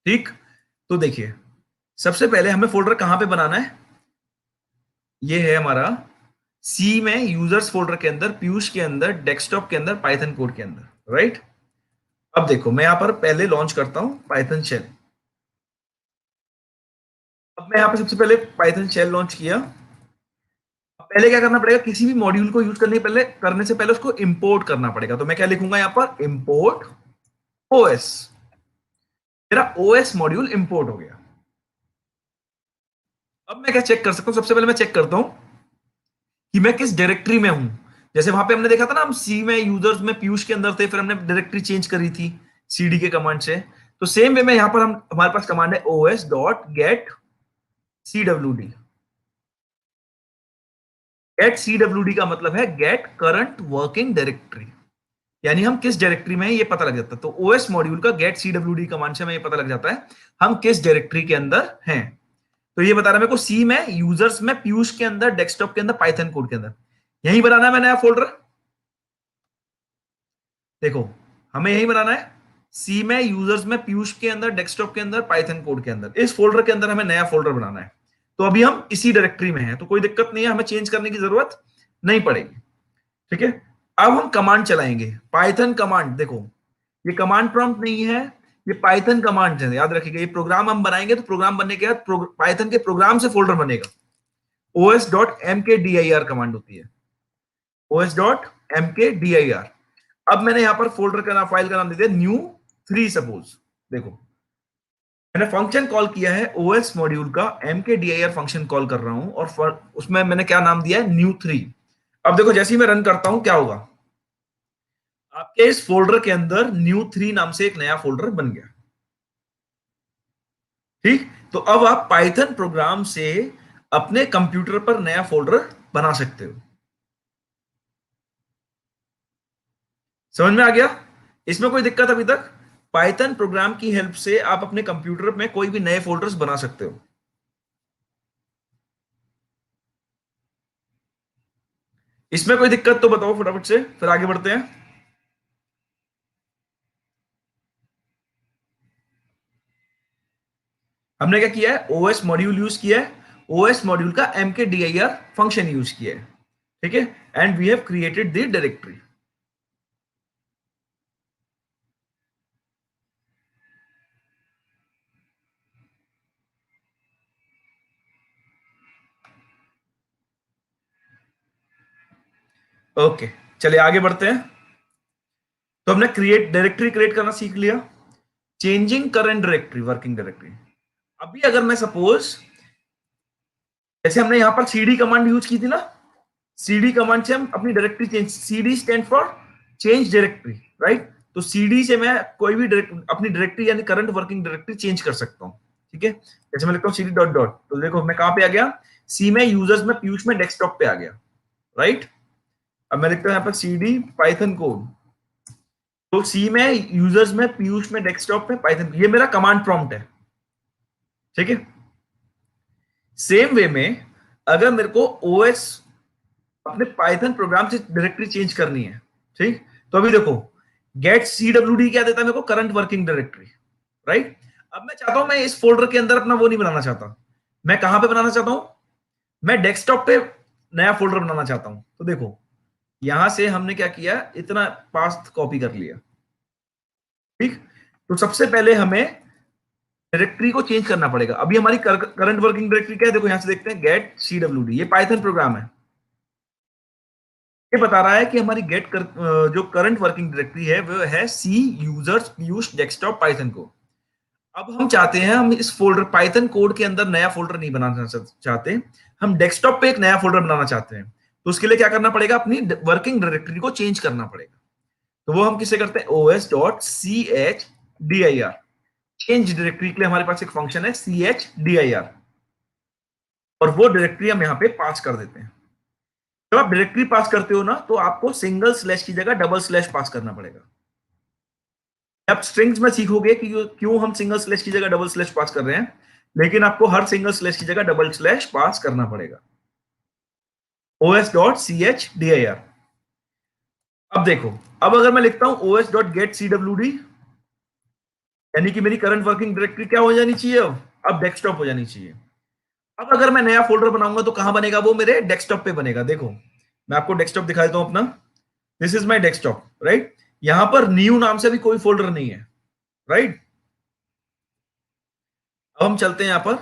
ठीक। तो देखिए, सबसे पहले हमें फोल्डर कहां पे बनाना है, ये है हमारा सी में यूजर्स फोल्डर के अंदर, पीयूष के अंदर, डेस्कटॉप के अंदर, पाइथन कोड के अंदर, राइट। अब देखो, मैं यहां पर पहले लॉन्च करता हूं पाइथन शेल। अब मैं यहां पर सबसे पहले पाइथन शेल लॉन्च किया। अब पहले क्या करना पड़ेगा, किसी भी मॉड्यूल को यूज करने से पहले उसको इंपोर्ट करना पड़ेगा। तो मैं क्या लिखूंगा यहां पर, इंपोर्ट OS, मेरा OS मॉड्यूल इंपोर्ट हो गया। अब मैं क्या चेक कर सकता हूं, सबसे पहले मैं चेक करता हूं कि मैं किस डायरेक्टरी में हूं। जैसे वहां पे हमने देखा था ना, हम सी में यूजर्स में पीयूष के अंदर थे, फिर हमने डायरेक्टरी चेंज करी थी CD के कमांड से। तो सेम वे में यहां पर हमारे पास कमांड है os.get CWD। गेट CWD का मतलब है गेट करंट वर्किंग डायरेक्टरी, यानी हम किस डायरेक्टरी में है ये पता लग जाता है। तो OS मॉड्यूल का गेट CWD कमांड से हमें ये पता लग जाता है हम किस डायरेक्टरी के अंदर हैं। तो ये बता रहा है मेरे को, सी में यूजर्स में, पीयूष के अंदर, डेस्कटॉप के अंदर, पाइथन कोड के अंदर, यही बनाना है मैं नया फोल्डर। देखो, हमें यही बनाना है, सी में यूजर्स में, पीयूष के अंदर, डेस्कटॉप के अंदर, पाइथन कोड के अंदर, इस फोल्डर के अंदर हमें नया फोल्डर बनाना है। तो अभी हम इसी डायरेक्टरी में हैं, तो कोई दिक्कत नहीं है, हमें चेंज करने की जरूरत नहीं पड़ेगी, ठीक है। अब हम कमांड चलाएंगे, पाइथन कमांड। देखो, ये कमांड प्रॉम्प्ट नहीं है, ये पाइथन कमांड है, याद रखिएगा। ये प्रोग्राम हम बनाएंगे तो प्रोग्राम बनने के बाद पाइथन के प्रोग्राम से फोल्डर बनेगा। os.mkdir कमांड होती है, os.mkdir। अब मैंने यहां पर फोल्डर का नाम, फाइल का नाम दे दिया new3 सपोज। देखो, मैंने फंक्शन कॉल किया है OS मॉड्यूल का, MKDIR फंक्शन कॉल कर रहा हूं, और उसमें मैंने क्या नाम दिया है, new3। अब देखो, जैसे ही मैं रन करता हूं क्या होगा, आपके इस फोल्डर के अंदर new3 नाम से एक नया फोल्डर बन गया, ठीक। तो अब आप पाइथन प्रोग्राम से अपने कंप्यूटर पर नया फोल्डर बना सकते हो। समझ में आ गया? इसमें कोई दिक्कत अभी तक? पाइथन प्रोग्राम की हेल्प से आप अपने कंप्यूटर में कोई भी नए फोल्डर्स बना सकते हो। इसमें कोई दिक्कत तो बताओ फटाफट से, फिर आगे बढ़ते हैं। हमने क्या किया है? ओएस मॉड्यूल यूज किया है। ओएस मॉड्यूल का mkdir फंक्शन यूज किया है। ठीक है, and we have created the directory. Okay, चलिए आगे बढ़ते हैं। तो हमने डायरेक्टरी क्रिएट करना सीख लिया। Changing current directory, working directory. अभी अगर मैं सपोज, जैसे हमने यहां पर सीडी कमांड यूज की थी ना, सीडी कमांड से हम अपनी directory change, CD stand for change directory, right? तो सीडी से मैं कोई भी अपनी डायरेक्टरी यानी करंट वर्किंग डायरेक्टरी चेंज कर सकता हूँ। ठीक है, जैसे मैं लिखता हूँ सीडी डॉट डॉट, तो देखो मैं कहां पे आ गया? सी में, यूजर्स में, पीयूष में, डेस्कटॉप पे आ गया, राइट? अब मैं लिखता हूँ यहाँ पर सीडी पाइथन कोड, तो सी में, यूजर्स में, पीयूष में, डेस्कटॉप में, पाइथन, ये मेरा कमांड प्रॉम्प्ट है। ठीक है, सेम वे में अगर मेरे को ओएस अपने पाइथन प्रोग्राम से डायरेक्टरी चेंज करनी है, ठीक, तो अभी देखो गेट सीडब्ल्यूडी क्या देता है मेरे को? Current working directory, right? अब मैं चाहता हूं, मैं इस फोल्डर के अंदर अपना वो नहीं बनाना चाहता। मैं कहां पे बनाना चाहता हूं? मैं डेस्कटॉप पे नया फोल्डर बनाना चाहता हूं। तो देखो यहां से हमने क्या किया, इतना पास्ट कॉपी कर लिया। ठीक, तो सबसे पहले हमें डायरेक्टरी को चेंज करना पड़ेगा। अभी हमारी करंट वर्किंग डायरेक्टरी क्या है? देखो यहां से देखते हैं, गेट सीडब्ल्यूडी, ये पाइथन प्रोग्राम है। ये बता रहा है कि हमारी जो करंट वर्किंग डायरेक्टरी है वो है C users Piyush desktop Python को। अब हम चाहते हैं, हम इस फोल्डर पाइथन कोड के अंदर नया फोल्डर नहीं बनाना चाहते, हम डेस्कटॉप पे एक नया फोल्डर बनाना चाहते हैं। तो उसके लिए क्या करना पड़ेगा? अपनी वर्किंग डायरेक्टरी को चेंज करना पड़ेगा। तो वो हम किसे करते हैं? os dot C H D I R, change directory के लिए हमारे पास एक फंक्शन है C H D I R, और वो डायरेक्टरी हम यहाँ पे पास कर देते हैं। जब आप डायरेक्टरी पास करते हो ना, तो आपको सिंगल स्लैश की जगह डबल स्लैश पास करना पड़ेगा। आप स्ट्रिंग्स में सीखोगे कि क्यों हम सिंगल स्लैश की जगह डबल स्लैश पास कर रहे हैं, लेकिन आपको हर सिंगल स्लैश की जगह डबल स्लैश पास करना पड़ेगा। os dot C H D I R. अब देखो, अब अगर मैं लिखता हूं os dot get C W D, यानी कि मेरी करंट वर्किंग डायरेक्टरी क्या हो जानी चाहिए? अब डेस्कटॉप हो जानी चाहिए। अब अगर मैं नया फोल्डर बनाऊंगा तो कहां बनेगा? वो मेरे डेस्कटॉप पे बनेगा। देखो मैं आपको डेस्कटॉप दिखा देता हूं अपना। This is my desktop, right? यहां पर न्यू नाम से भी कोई फोल्डर नहीं है, राइट? अब हम चलते हैं यहां पर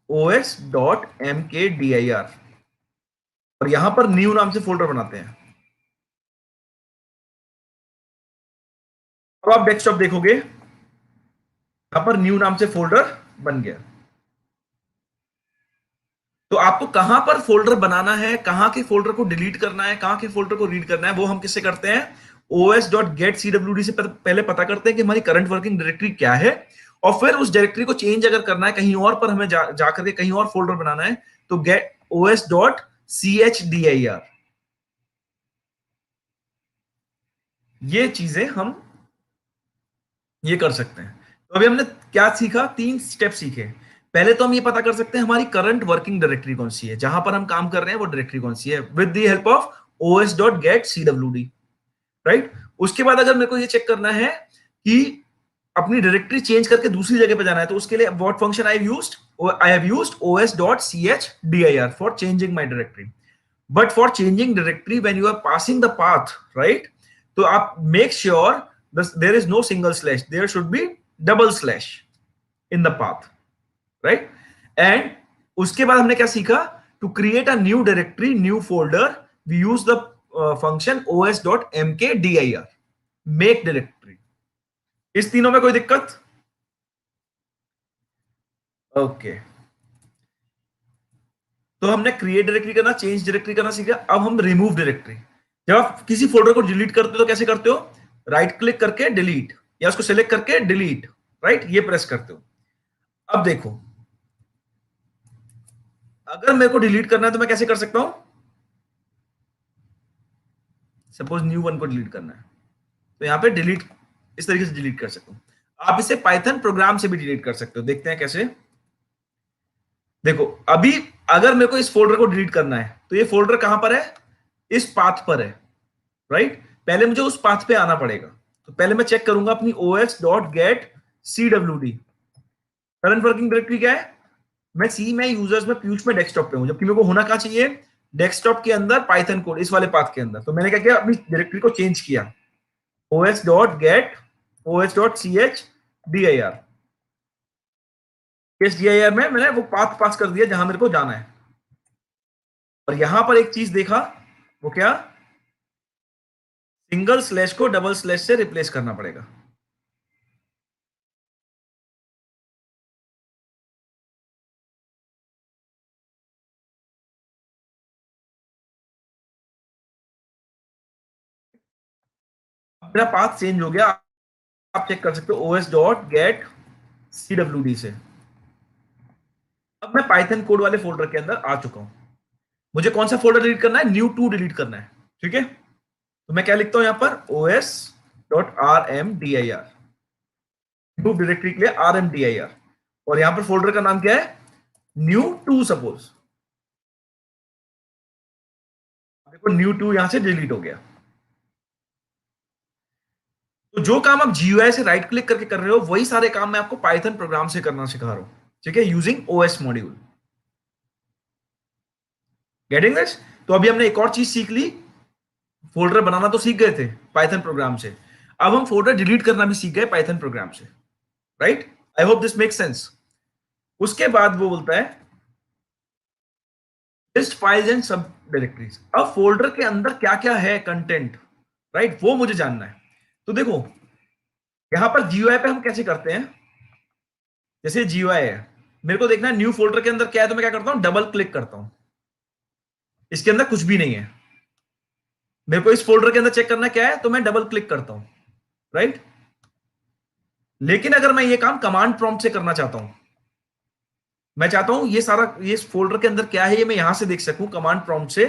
os डॉट एम के डी आई आर, और यहां पर न्यू नाम से फोल्डर बनाते हैं। अब आप डेस्कटॉप देखोगे, यहां पर न्यू नाम से फोल्डर बन गया। तो आपको कहां पर फोल्डर बनाना है, कहां के फोल्डर को डिलीट करना है, कहां के फोल्डर को रीड करना है, वो हम किससे करते हैं? os डॉट गेट सीडब्ल्यूडी से पहले पता करते हैं कि हमारी करंट वर्किंग डायरेक्टरी क्या है, और फिर उस डायरेक्टरी को चेंज अगर करना है, कहीं और पर हमें जाकर के कहीं और फोल्डर बनाना है, तो get os dot C H D I R. ये चीजें हम ये कर सकते हैं। तो अभी हमने क्या सीखा? 3 स्टेप सीखे। पहले तो हम ये पता कर सकते हैं हमारी करंट वर्किंग डायरेक्टरी कौन सी है, जहां पर हम काम कर रहे हैं वो डायरेक्टरी कौन सी है, with the help of os dot gate CWD, right? उसके बाद अगर मेरे को ये चेक करना है कि अपनी डायरेक्टरी चेंज करके दूसरी जगह पे जाना है, तो उसके लिए what function I have used os dot C H D I R for changing my directory. But for changing directory when you are passing the path, right, तो आप make sure there is no single slash, there should be double slash in the path, right? And उसके बाद हमने क्या सीखा? To create a new directory, new folder, we use the function os dot M के D I are, make directory. इस तीनों में कोई दिक्कत? ओके, तो हमने क्रिएट डायरेक्टरी करना, चेंज डायरेक्टरी करना सीखा। अब हम रिमूव डायरेक्टरी। जब आप किसी फोल्डर को डिलीट करते हो तो कैसे करते हो? राइट क्लिक करके डिलीट, या उसको सिलेक्ट करके डिलीट, राइट, ये प्रेस करते हो। अब देखो, अगर मेरे को डिलीट करना है तो मैं कैसे कर सकता हूं? सपोज न्यू वन को डिलीट करना है, तो यहां पे डिलीट इस तरीके से डिलीट कर सकता हूं। आप इसे पाइथन प्रोग्राम से भी डिलीट कर सकते हो। देखते हैं कैसे। देखो अभी अगर मेरे को इस फोल्डर को डिलीट करना है तो ये फोल्डर कहां पर है? इस पाथ पर है, राइट। पहले मुझे उस पाथ पे आना पड़ेगा। तो पहले मैं चेक करूंगा अपनी os.get करंट वर्किंग डायरेक्टरी क्या है? मैं सी में, यूजर्स में, पीयूष में, डेस्कटॉप पे हूं, जबकि मेरे को होना कहां चाहिए? डेस्कटॉप के अंदर पाइथन कोड इस वाले पाथ के अंदर। तो मैंने क्या किया, अपनी डायरेक्टरी को चेंज किया, os.get os.chdir। इस dir में मैंने वो पाथ पास कर दिया जहां मेरे को जाना है। और यहां पर एक चीज देखा, वो क्या? सिंगल स्लैश को डबल स्लैश से रिप्लेस करना पड़ेगा। मेरा पाथ चेंज हो गया, आप चेक कर सकते हो os.get से। अब मैं पाइथन कोड वाले फोल्डर के अंदर आ चुका हूं। मुझे कौन सा फोल्डर डिलीट करना है? न्यू 2 डिलीट करना है, ठीक है। तो मैं क्या लिखता हूं यहां पर? os.rmdir, न्यू डायरेक्टरी के लिए rmdir। और यहां पर फोल्डर का नाम क्या है? New 2 suppose. देखो न्यू 2 यहां से डिलीट हो गया। तो जो काम आप जीयूआई से राइट क्लिक करके कर रहे हो, वही सारे काम मैं आपको पाइथन प्रोग्राम से करना सिखा रहा हूं, ठीक है, using OS module. Getting this? तो अभी हमने एक और चीज सीख ली, फोल्डर बनाना तो सीख गए थे पाइथन प्रोग्राम से, अब हम फोल्डर डिलीट करना भी सीख गए पाइथन प्रोग्राम से, right. I hope this make sense. उसके बाद वो बोलता है लिस्ट फाइल्स एंड सब डायरेक्टरीज। अब फोल्डर के अंदर क्या क्या है कंटेंट, राइट, वो मुझे जानना है। तो देखो यहां पर जीयूआई पे हम कैसे करते हैं, जैसे जीयूआई है, मेरे को देखना है न्यू फोल्डर के अंदर क्या है, तो मैं क्या करता हूं? डबल क्लिक करता हूं। इसके अंदर कुछ भी नहीं है, मेरे को इस फोल्डर के अंदर चेक करना क्या है, तो मैं डबल क्लिक करता हूं, राइट। लेकिन अगर मैं ये काम कमांड प्रॉम्प्ट से करना चाहता हूं, मैं चाहता हूं ये सारा, ये इस फोल्डर के अंदर क्या है ये मैं यहां से देख सकूं कमांड प्रॉम्प्ट से,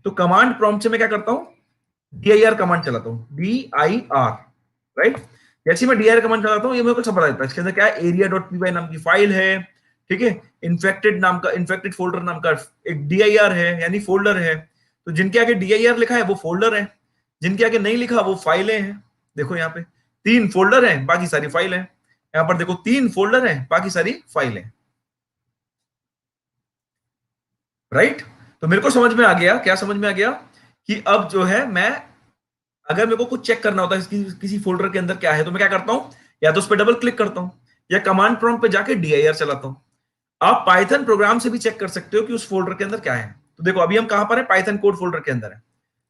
तो कमांड प्रॉम्प्ट से मैं क्या करता हूं? dir कमांड चलाता हूं, dir, राइट। जैसे मैं dir कमांड चलाता हूं, ये मेरे को सब बता देता है इसके अंदर क्या है। area.py नाम की फाइल है, ठीक है। इन्फेक्टेड नाम का, इन्फेक्टेड फोल्डर नाम का एक dir है, यानी फोल्डर है। तो जिनके आगे dir लिखा है वो फोल्डर है, जिनके आगे नहीं लिखा वो फाइलें हैं। देखो यहाँ पे 3 फोल्डर हैं, बाकी सारी फाइल हैं। यहाँ पर देखो 3 फोल्डर हैं, बाकी सारी फाइलें, राइट। तो मेरे को समझ में आ गया, क्या समझ में आ गया? कि अब जो है मैं, अगर मेरे को कुछ चेक करना होता है किसी फोल्डर के अंदर क्या है, तो मैं क्या करता हूं? या तो उस पर डबल क्लिक करता हूं, या कमांड प्रॉम्प्ट पे जाके dir चलाता हूं। आप पाइथन प्रोग्राम से भी चेक कर सकते हो कि उस फोल्डर के अंदर क्या है। तो देखो अभी हम कहां पर है? पाइथन कोड फोल्डर के अंदर है।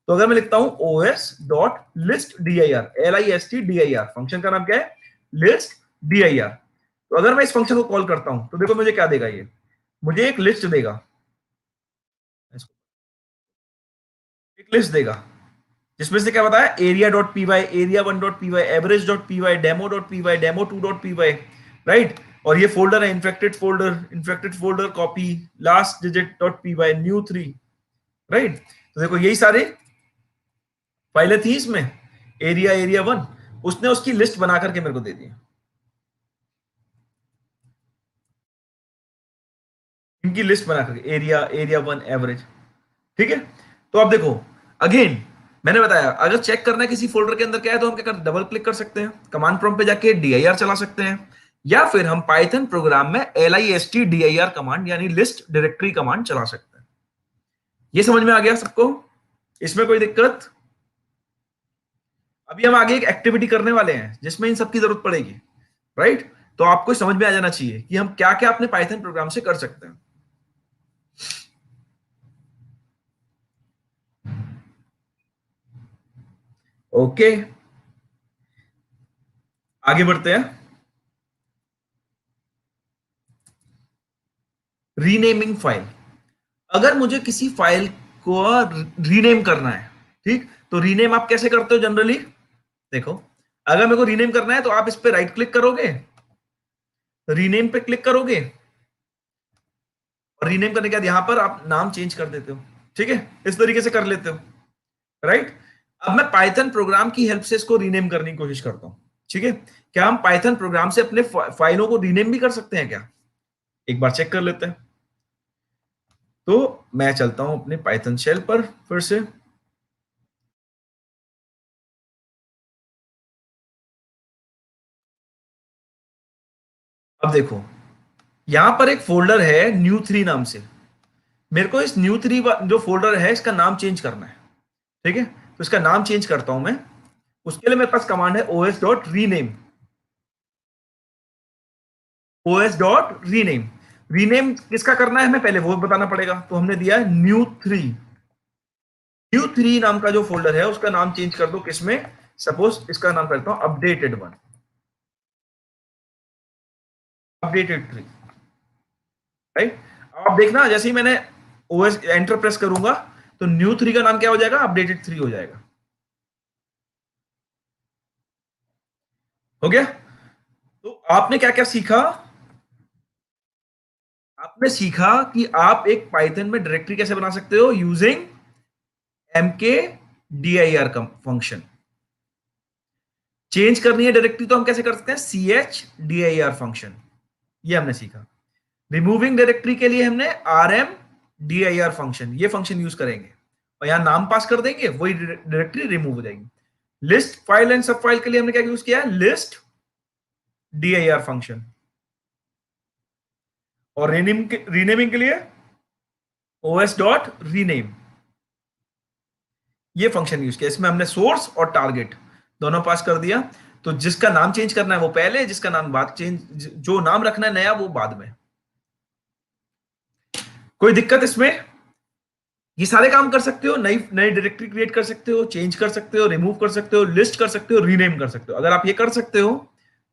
तो अगर मैं लिखता हूं os.listdir, listdir, फंक्शन का नाम क्या है? List dir। तो अगर मैं इस फंक्शन को कॉल करता हूं तो देखो मुझे क्या देगा, ये मुझे एक लिस्ट देगा, एक लिस्ट देगा जिसमें से क्या बताया? area.py, area1.py, average.py, demo.py, demo2.py, right. और ये फोल्डर है infected folder copy, last digit dot py, new 3, right. तो देखो यही सारे फाइलें थी इसमें, area1, उसने उसकी लिस्ट बना करके मेरे को दे दी, इनकी लिस्ट बना करके, area1 एवरेज, ठीक है। तो अब देखो अगेन मैंने बताया, अगर चेक करना है किसी फोल्डर के अंदर क्या है, तो हम क्या कर, डबल क्लिक कर सकते हैं, कमांड प्रॉम्प्ट पे जाके dir चला सकते हैं, या फिर हम पाइथन प्रोग्राम में listdir कमांड यानी लिस्ट डायरेक्टरी कमांड चला सकते हैं। ये समझ में आ गया सबको? इसमें कोई दिक्कत? अभी हम आगे एक एक्टिविटी करने वाले हैं जिसमें इन सबकी जरूरत पड़ेगी, राइट। तो आपको समझ में आ जाना चाहिए कि हम क्या क्या अपने पाइथन प्रोग्राम से कर सकते हैं। ओके, आगे बढ़ते हैं। Renaming file. अगर मुझे किसी फाइल को रीनेम करना है, ठीक, तो रीनेम आप कैसे करते हो जनरली? देखो अगर मेरे को रीनेम करना है तो आप इस पे राइट क्लिक करोगे, रीनेम पे क्लिक करोगे, और रीनेम करने के बाद यहां पर आप नाम चेंज कर देते हो, ठीक है, इस तरीके से कर लेते हो, राइट। अब मैं पाइथन प्रोग्राम की हेल्प से इसको रीनेम करने की कोशिश करता हूं, ठीक है। क्या हम पाइथन प्रोग्राम से अपने फाइलों को रीनेम भी कर सकते हैं क्या? एक बार चेक कर लेते हैं। तो मैं चलता हूं अपने पाइथन शेल पर फिर से। अब देखो, यहां पर एक फोल्डर है न्यू थ्री नाम से। मेरे को इस न्यू थ्री जो फोल्डर है इसका नाम चेंज करना है, ठीक है। तो इसका नाम चेंज करता हूं मैं। उसके लिए मेरे पास कमांड है os.rename। os.rename रीनेम किसका करना है हमें पहले वो बताना पड़ेगा। तो हमने दिया है न्यू थ्री। न्यू थ्री नाम का जो फोल्डर है उसका नाम चेंज कर दो किसमें, सपोज इसका नाम करता हूं updated one, updated three, right. अब देखना जैसे ही मैंने ओएस एंटर प्रेस करूंगा तो न्यू थ्री का नाम क्या हो जाएगा, अपडेटेड थ्री हो जाएगा। हो गया। तो आपने क्या क्या सीखा? आपने सीखा कि आप एक पाइथन में डायरेक्टरी कैसे बना सकते हो यूजिंग एमके dir का फंक्शन। चेंज करनी है डायरेक्टरी तो हम कैसे कर सकते हैं, chdir फंक्शन, ये हमने सीखा। रिमूविंग डायरेक्टरी के लिए हमने rmdir फंक्शन, ये फंक्शन यूज करेंगे और यहां नाम पास कर देंगे, वही डायरेक्टरी रिमूव हो जाएगी। लिस्ट फाइल एंड सब फाइल के लिए हमने क्या यूज किया है, लिस्ट dir फंक्शन। और रीनेमिंग के लिए os.rename, ये फंक्शन यूज किया। इसमें हमने सोर्स और टारगेट दोनों पास कर दिया। तो जिसका नाम चेंज करना है वो पहले, जिसका नाम बाद चेंज, जो नाम रखना है नया वो बाद में। कोई दिक्कत इसमें? ये सारे काम कर सकते हो, नई नई डायरेक्टरी क्रिएट कर सकते हो, चेंज कर सकते हो, रिमूव कर सकते हो, लिस्ट कर सकते हो, रीनेम कर सकते हो। अगर आप ये कर सकते हो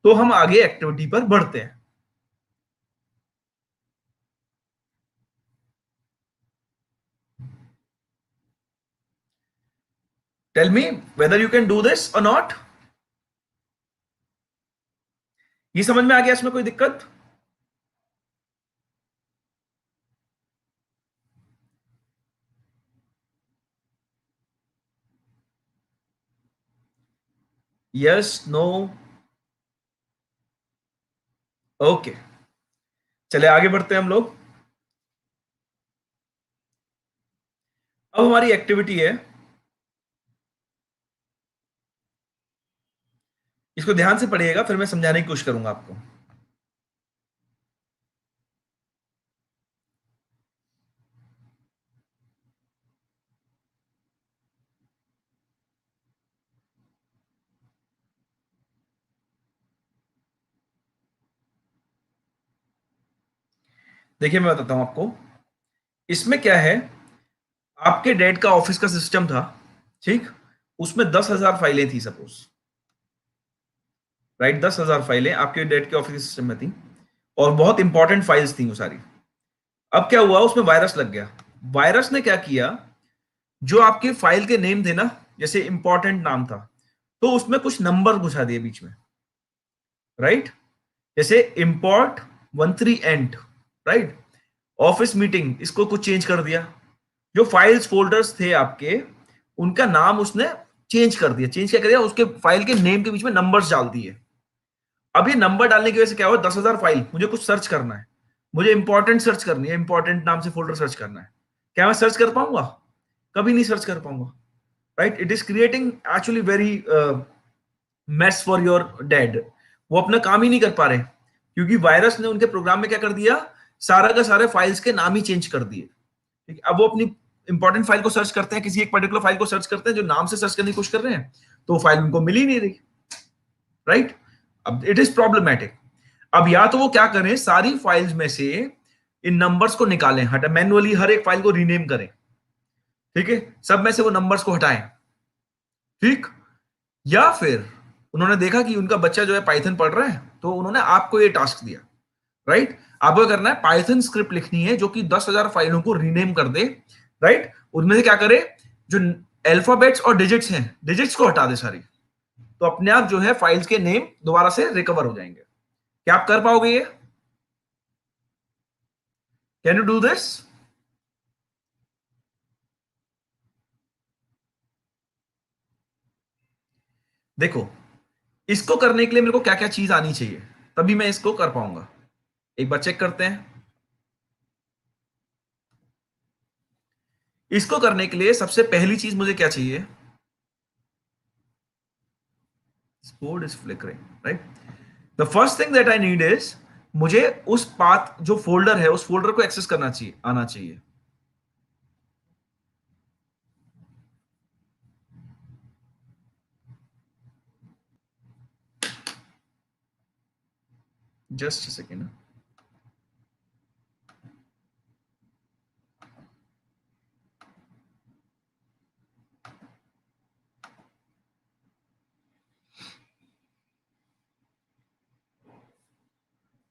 तो हम आगे एक्टिविटी पर बढ़ते हैं। Tell me whether you can do this or not. ये समझ में आ गया? इसमें कोई दिक्कत? Yes, no, okay. चले आगे बढ़ते हैं हम लोग। अब हमारी एक्टिविटी है, इसको ध्यान से पढ़िएगा फिर मैं समझाने की कोशिश करूंगा आपको। देखिए मैं बताता हूं आपको, इसमें क्या है, आपके डैड का ऑफिस का सिस्टम था, ठीक। उसमें 10,000 फाइलें थी सपोज, राइट। 10,000 फाइलें आपके डैड के ऑफिस के सिस्टम में थी और बहुत इंपॉर्टेंट फाइल्स थी वो सारी। अब क्या हुआ, उसमें वायरस लग गया। वायरस ने क्या किया, जो आपके फाइल के नेम थे ना, जैसे इंपॉर्टेंट नाम था, तो उसमें कुछ नंबर घुसा दिए बीच में, राइट। जैसे import 13 and, right. Office meeting, इसको कुछ चेंज कर दिया। जो फाइल्स फोल्डर्स थे आपके, उनका नाम उसने चेंज कर दिया। चेंज क्या कर दिया, उसके फाइल के नेम के बीच में नंबर्स डाल दिए। अब ये नंबर डालने की वजह से क्या हुआ, 10,000 फाइल, मुझे कुछ सर्च करना है, मुझे इंपॉर्टेंट सर्च करनी है, इंपॉर्टेंट नाम से फोल्डर सर्च करना है। क्या मैं सर्च कर पाऊंगा? कभी नहीं सर्च कर पाऊंगा, right. It is creating actually very mess for your dad. वो अपना काम ही नहीं कर पा रहे क्योंकि वायरस ने उनके प्रोग्राम में क्या कर दिया, सारा का सारे फाइल्स के नाम ही चेंज कर दिए। ठीक है, अब वो अपनी इंपॉर्टेंट फाइल को सर्च करते हैं, किसी एक पर्टिकुलर फाइल को सर्च करते हैं, जो नाम से सर्च करने की कोशिश कर रहे हैं, तो वो फाइल उनको मिल ही नहीं रही, राइट। अब इट इज प्रॉब्लमैटिक। अब या तो वो क्या करें, सारी फाइल्स में से इन नंबर्स को निकालें, हटा मैन्युअली हर एक फाइल को रीनेम करें, ठीक है, सब में से वो नंबर्स को हटाएं, ठीक। या फिर उन्होंने देखा कि उनका बच्चा जो है पाइथन पढ़ रहा है, तो उन्होंने आपको ये टास्क दिया, राइट। आपको करना है, पाइथन स्क्रिप्ट लिखनी है जो कि 10,000 फाइलों को रीनेम कर दे, राइट। उनमें से क्या करे, जो अल्फाबेट्स और डिजिट्स हैं, डिजिट्स को हटा दे सारी, तो अपने आप जो है फाइल्स के नेम दोबारा से रिकवर हो जाएंगे। क्या आप कर पाओगे ये? Can you do this? देखो, इसको करने के लिए मेरे को क्या क्या चीज आनी चाहिए, तभी मैं इसको कर पाऊंगा। एक बार चेक करते हैं। इसको करने के लिए सबसे पहली चीज मुझे क्या चाहिए? Board is flickering, right? The first thing that I need is, मुझे उस पाथ जो फोल्डर है, उस फोल्डर को एक्सेस करना चाहिए, आना चाहिए। Just second.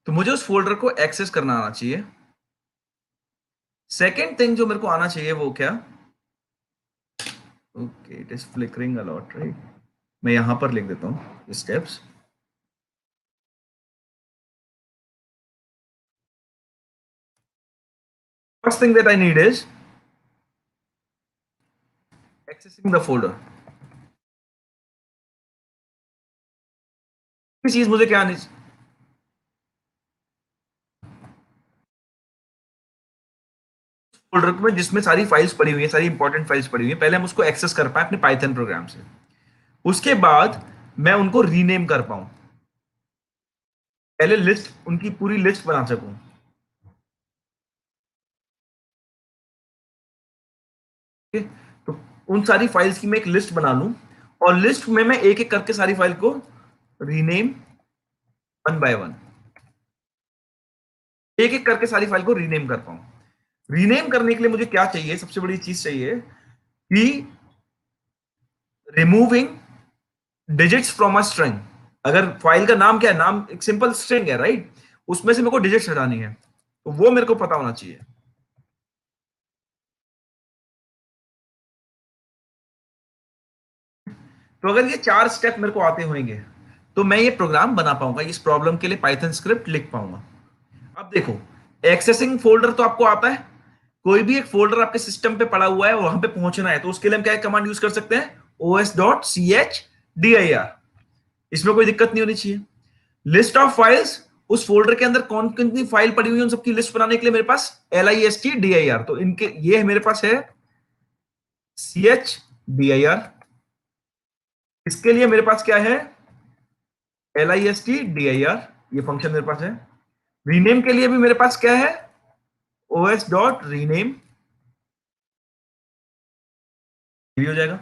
तो मुझे उस फोल्डर को एक्सेस करना आना चाहिए। सेकेंड थिंग जो मेरे को आना चाहिए वो क्या? Okay, it is flickering a lot, right? मैं यहां पर लिख देता हूं steps. First thing that I need is accessing the folder. चीज मुझे क्या आनी, फोल्डर में जिसमें सारी फाइल्स पड़ी हुई है, सारी इंपॉर्टेंट फाइल्स पड़ी हुई है, पहले हम उसको एक्सेस कर पाए अपने पाइथन प्रोग्राम से। उसके बाद मैं उनको रीनेम कर पाऊं, पहले लिस्ट, उनकी पूरी लिस्ट बना सकूं। ठीक है? तो उन सारी फाइल्स की मैं एक लिस्ट बना लूं, और लिस्ट में मैं एक एक करके सारी फाइल को रीनेम, वन बाय वन, एक एक करके सारी फाइल को रीनेम कर पाऊं। रीनेम करने के लिए मुझे क्या चाहिए? सबसे बड़ी चीज चाहिए कि removing digits from a string. अगर फाइल का नाम क्या है, नाम एक सिंपल स्ट्रिंग है, राइट? उसमें से मेरे को डिजिट्स हटानी है, तो वो मेरे को पता होना चाहिए। तो अगर ये चार स्टेप मेरे को आते होंगे, तो मैं ये प्रोग्राम बना पाऊंगा, इस प्रॉब्लम के लिए पाइथन स्क्रिप्ट लिख पाऊंगा। अब देखो, एक्सेसिंग फोल्डर तो आपको आता है। कोई भी एक फोल्डर आपके सिस्टम पे पड़ा हुआ है, वहां पे पहुंचना है, तो उसके लिए हम क्या कमांड यूज कर सकते हैं? os.chdir। इसमें कोई दिक्कत नहीं होनी चाहिए। लिस्ट ऑफ फाइल्स, उस फोल्डर के अंदर कौन कितनी फाइल पड़ी हुई है उन सबकी लिस्ट बनाने के लिए मेरे पास list dir, तो इनके ये मेरे पास है chdir। इसके लिए मेरे पास क्या है? listdir, ये फंक्शन मेरे पास है। रीनेम के लिए भी मेरे पास क्या है? os.rename, भी हो जाएगा।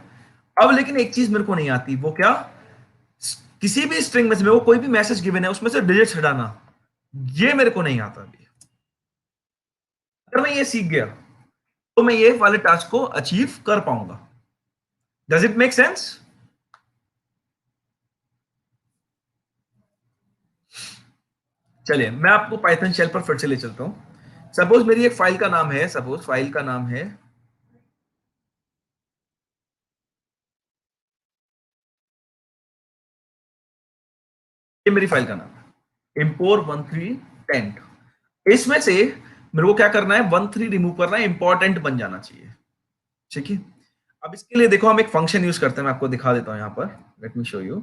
अब लेकिन एक चीज मेरे को नहीं आती, वो क्या? किसी भी स्ट्रिंग में से मेरे को कोई भी मैसेज गिवन है, उसमें से डिजिट्स हटाना, ये मेरे को नहीं आता अभी। अगर मैं ये सीख गया, तो मैं ये वाले टास्क को अचीव कर पाऊंगा। Does it make sense? चलिए, मैं आपको पाइथन शेल पर फिर से ले चलता हूं। सपोज मेरी एक फाइल का नाम है, सपोज फाइल का नाम है, ये मेरी फाइल का नाम है import 13 टेंट। इसमें से मेरे को क्या करना है? 13 रिमूव करना है, इंपॉर्टेंट बन जाना चाहिए। ठीक है? अब इसके लिए देखो, हम एक फंक्शन यूज करते हैं, मैं आपको दिखा देता हूं यहां पर। Let me show you.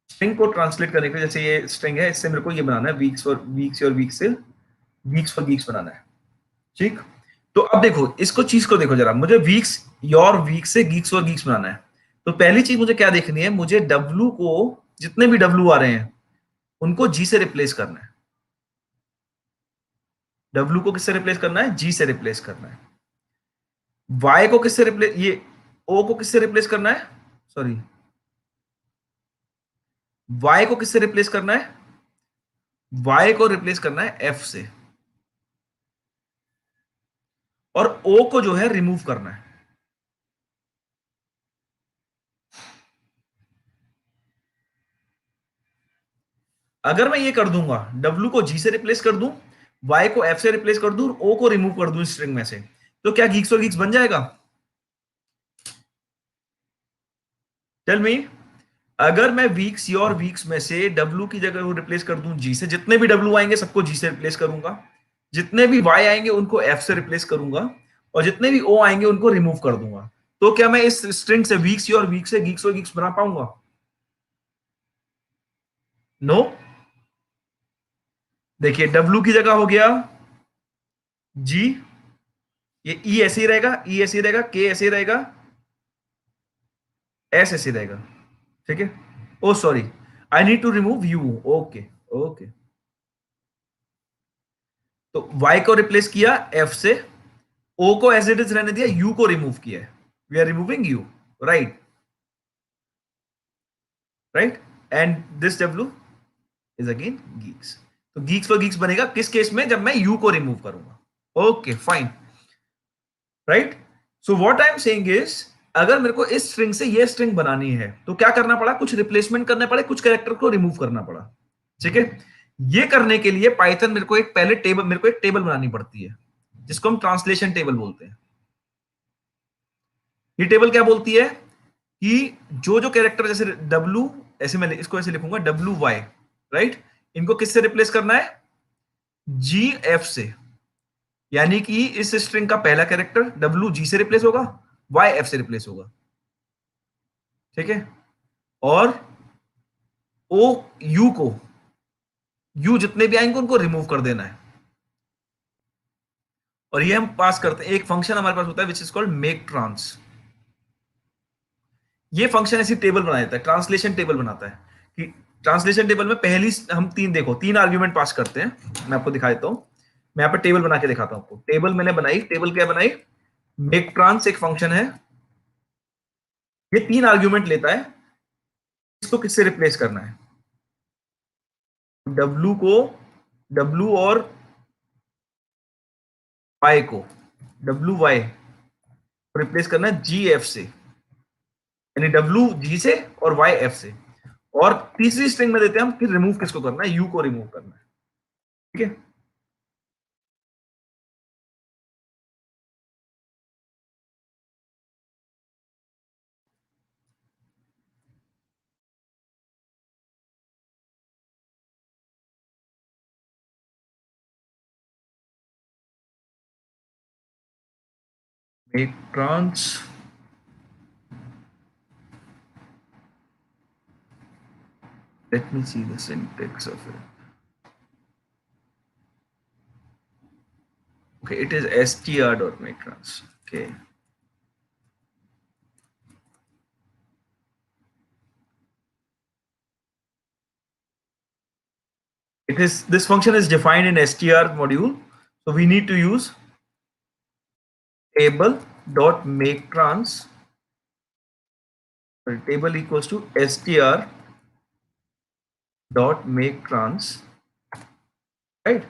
String को ट्रांसलेट करने के लिए, जैसे ये स्ट्रिंग है, इससे मेरे को ये बनाना है वीक्स और वीक्स, और वीक्स से वीक्स फॉर वीक्स बनाना है। ठीक? तो अब देखो, इसको चीज को देखो जरा, मुझे वीक्स, योर वीक से गीक्स और गीक्स बनाना है। तो पहली चीज मुझे क्या देखनी है? मुझे डब्लू को, जितने भी डब्लू आ रहे हैं, उनको जी से रिप्लेस करना है। डब्लू को किससे रिप्लेस करना है? जी से रिप्लेस करना है। वाई को किससे रिप्लेस, ये ओ को किससे रिप्लेस करना है? सॉरी, वाई को किससे रिप्लेस करना है? वाई को रिप्लेस करना है एफ से। और ओ को जो है रिमूव करना है। अगर मैं ये कर दूंगा, डब्लू को जी से रिप्लेस कर दूं, वाई को एफ से रिप्लेस कर दूं, ओ को रिमूव कर दूं स्ट्रिंग में से, तो क्या गीक्स और गीक्स बन जाएगा? Tell me. अगर मैं वीक्स, योर वीक्स में से डब्लू की जगह रिप्लेस कर दूं जी से, जितने भी डब्लू आएंगे सबको जी से रिप्लेस करूंगा, जितने भी y आएंगे उनको f से रिप्लेस करूंगा और जितने भी o आएंगे उनको रिमूव कर दूंगा। तो क्या मैं इस स्ट्रिंग से वीक्स और वीक से गीक्स और गीक्स बना पाऊंगा? नो। देखिए w की जगह हो गया g, ये e ऐसे ही रहेगा, e ऐसे ही रहेगा, k ऐसे ही रहेगा, s ऐसे ही रहेगा। ठीक है। Oh sorry, I need to remove u। Okay okay. तो y को रिप्लेस किया f से, o को एज इट इज रहने दिया, u को रिमूव किया है। We are removing u, right right. And this w is again geeks। तो geeks for geeks बनेगा किस केस में? जब मैं u को रिमूव करूंगा। Okay fine, right. So what I am saying is, अगर मेरे को इस स्ट्रिंग से ये स्ट्रिंग बनानी है तो क्या करना पड़ा? कुछ रिप्लेसमेंट करने पड़े, कुछ कैरेक्टर को रिमूव करना पड़ा। ठीक है। ये करने के लिए पाइथन मेरे को एक पहले टेबल, मेरे को एक टेबल बनानी पड़ती है जिसको हम ट्रांसलेशन टेबल बोलते हैं। ये टेबल क्या बोलती है कि जो जो कैरेक्टर, जैसे W, ऐसे मैं इसको ऐसे लिखूंगा WY, राइट, इनको किससे रिप्लेस करना है? GF से। यानी कि इस स्ट्रिंग का पहला कैरेक्टर WG से रिप्लेस होगा, YF से रिप्लेस होगा। ठीक है। और OU को, U जितने भी आएंगे उनको रिमूव कर देना है। और ये हम पास करते हैं, एक फंक्शन हमारे पास होता है which is called make trans. ये फंक्शन ऐसी टेबल बना देता है, ट्रांसलेशन टेबल बनाता है। कि ट्रांसलेशन टेबल में पहली हम तीन, देखो तीन आर्ग्यूमेंट पास करते हैं। मैं आपको दिखा देता हूं, मैं यहाँ पे टेबल बना के दिखाता हूं आपको। टेबल मैंने बनाई, टेबल क्या बनाई? मेक ट्रांस एक फंक्शन है, ये तीन आर्ग्यूमेंट लेता है। इसको किससे रिप्लेस करना है? W को, W और Y को, WY को रिप्लेस करना है GF से, यानी WG से और YF से। और तीसरी स्ट्रिंग में देते हैं हम, फिर रिमूव किसको करना है? U को रिमूव करना है। ठीक है। Make trans, let me see the syntax of it. Okay, it is str.maketrans. Okay. It is, this function is defined in str module, so we need to use table.maketrans. Table equals to str.maketrans, right?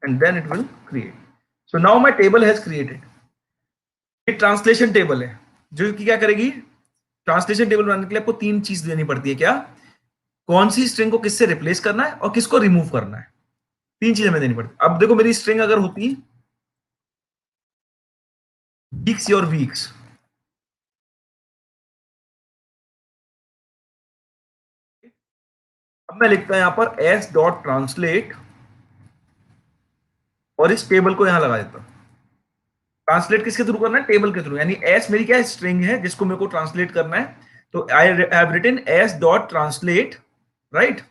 And then it will create. So now my table has created. ये translation table है जो कि क्या करेगी? Translation table बनाने के लिए आपको तीन चीज देनी पड़ती है। क्या? कौन सी स्ट्रिंग को किससे रिप्लेस करना है और किसको रिमूव करना है। तीन चीजें हमें देनी पड़ती। अब देखो, मेरी स्ट्रिंग अगर होती वीक्स और वीक्स, अब मैं लिखता हूं यहां पर s डॉट ट्रांसलेट और इस टेबल को यहां लगा देता हूं। ट्रांसलेट किसके थ्रू करना है? टेबल के थ्रू। यानी s मेरी क्या है? स्ट्रिंग है जिसको मेरे को ट्रांसलेट करना है। तो I have written s dot translate, right.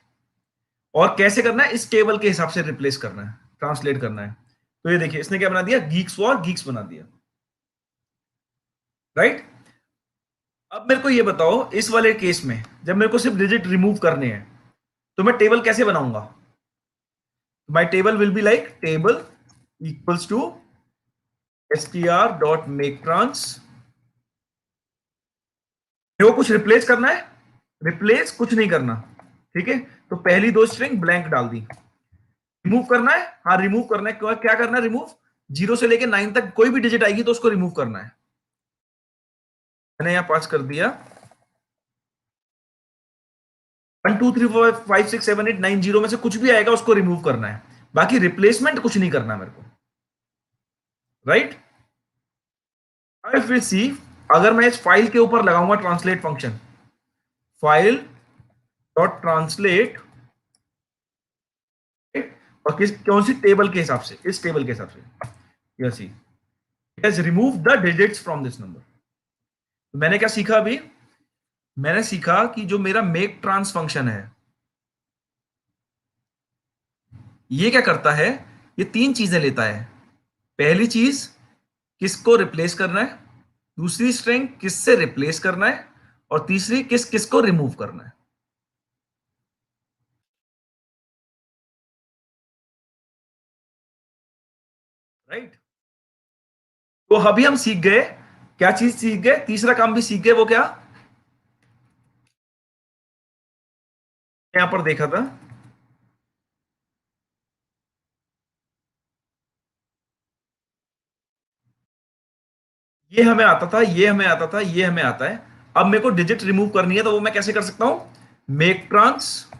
और कैसे करना है? इस टेबल के हिसाब से रिप्लेस करना है, ट्रांसलेट करना है। तो ये देखिए, इसने क्या बना दिया? गीक्स फॉर गीक्स बना दिया, राइट। अब मेरे को ये बताओ, इस वाले केस में जब मेरे को सिर्फ डिजिट रिमूव करने हैं तो मैं टेबल कैसे बनाऊंगा? My table will be like table equals to str.maketrans। मेरे को कुछ रिप्लेस करना है? रिप्लेस कुछ नहीं करना। ठीक है। तो पहली दो स्ट्रिंग ब्लैंक डाल दी। रिमूव करना है? हाँ, रिमूव करना है। क्या करना है रिमूव? 0 से लेके 9 तक कोई भी डिजिट आएगी तो उसको रिमूव करना है। मैंने यहां पास कर दिया 1 2 3 4 5 6 7 8 9 0 में से कुछ भी आएगा उसको रिमूव करना है। बाकी रिप्लेसमेंट कुछ नहीं करना मेरे को, राइट। इफ वी सी, अगर मैं इस फाइल के ऊपर लगाऊंगा translate function, file dot translate, और कौन सी टेबल के हिसाब से, इस टेबल के हिसाब से, yes, it has remove the digits from this number. मैंने क्या सीखा अभी? मैंने सीखा कि जो मेरा मेक ट्रांस फंक्शन है, ये क्या करता है, ये तीन चीजें लेता है। पहली चीज, किसको रिप्लेस करना है, दूसरी स्ट्रिंग किससे रिप्लेस करना है, और तीसरी किस किसको रिमूव करना है, राइट? तो अभी हम सीख गए, क्या चीज सीख गए, तीसरा काम भी सीख गए, वो क्या, यहां पर देखा था, ये हमें आता था, ये हमें आता था, ये हमें आता है। अब मेरे को डिजिट रिमूव करनी है, तो वो मैं कैसे कर सकता हूं, मेक ट्रांस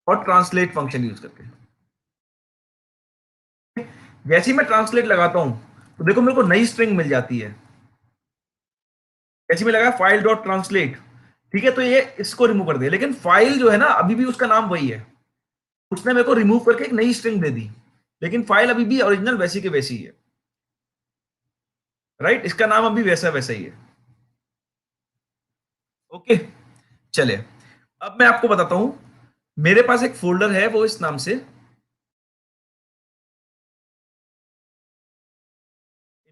और ट्रांसलेट फंक्शन यूज करके। जैसे ही मैं ट्रांसलेट लगाता हूं, तो देखो मेरे को नई स्ट्रिंग मिल जाती है। जैसे मैं लगा फाइल डॉट ट्रांसलेट, ठीक है, तो ये इसको रिमूव कर दिया, लेकिन फाइल जो है ना, अभी भी उसका नाम वही है। उसने मेरे को रिमूव करके एक नई स्ट्रिंग दे दी, लेकिन फाइल अभी भी ओरिजिनल वैसी के वैसी है, राइट? इसका नाम अभी वैसा वैसा ही है। ओके, चले, अब मैं आपको बताता हूं। मेरे पास एक फोल्डर है, वो इस नाम से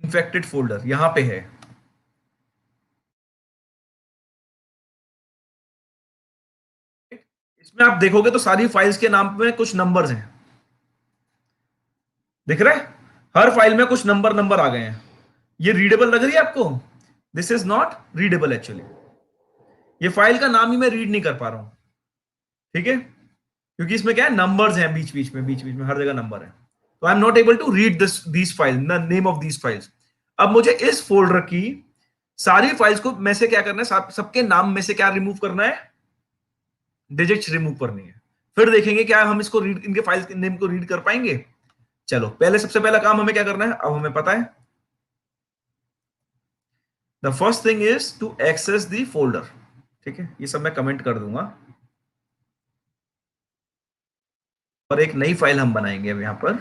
इन्फेक्टेड फोल्डर यहां पे है। इसमें आप देखोगे तो सारी फाइल्स के नाम में कुछ नंबर्स हैं, दिख रहा है? हर फाइल में कुछ नंबर नंबर आ गए हैं। ये रीडेबल लग रही है आपको? This is not readable actually. ये फाइल का नाम ही मैं रीड नहीं कर पा रहा हूं, ठीक है, क्योंकि इसमें क्या है, नंबर्स हैं बीच बीच में हर जगह नंबर है। तो I am not able to read this these file, the name of these files. अब मुझे इस फोल्डर की सारी फाइल्स को में से क्या करना है, सबके नाम में से क्या रिमूव करना है, डिजिट्स रिमूव करनी है। फिर देखेंगे क्या हम इसको रीड, इनके फाइल के नेम को रीड कर पाएंगे। चलो, पहले सबसे पहला काम हमें क्या करना है, अब हमें पता है। The first thing is to access the folder, ठीक है, ये सब मैं कमेंट कर दूंगा। और एक नई फाइल हम बनाएंगे अब यहां पर,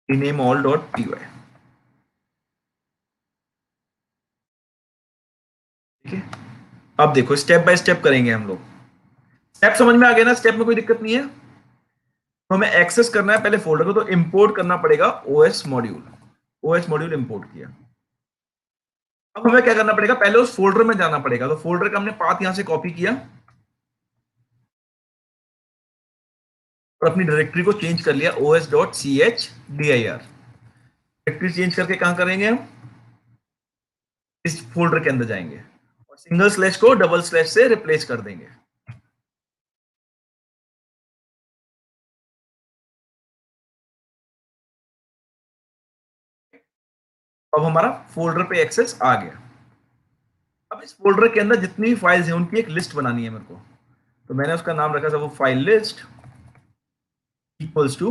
rename all dot py, ठीक है। अब देखो, स्टेप बाय स्टेप करेंगे हम लोग। स्टेप समझ में आ गया ना? स्टेप में कोई दिक्कत नहीं है। तो हमें एक्सेस करना है पहले फोल्डर को, तो इंपोर्ट करना पड़ेगा OS module. OS module import किया। अब हमें क्या करना पड़ेगा, पहले उस फोल्डर में जाना पड़ेगा। तो फोल्डर का हमने पाथ यहां से कॉपी किया और अपनी डायरेक्टरी को चेंज कर लिया, os.chdir। डायरेक्टरी चेंज करके कहां करेंगे हम, इस फोल्डर के अंदर जाएंगे और सिंगल स्लैश को डबल स्लैश से रिप्लेस कर देंगे। अब हमारा फोल्डर पे एक्सेस आ गया। अब इस फोल्डर के अंदर जितनी भी फाइल्स हैं उनकी एक लिस्ट बनानी है मेरे को। तो मैंने उसका नाम रखा था वो file list equals to,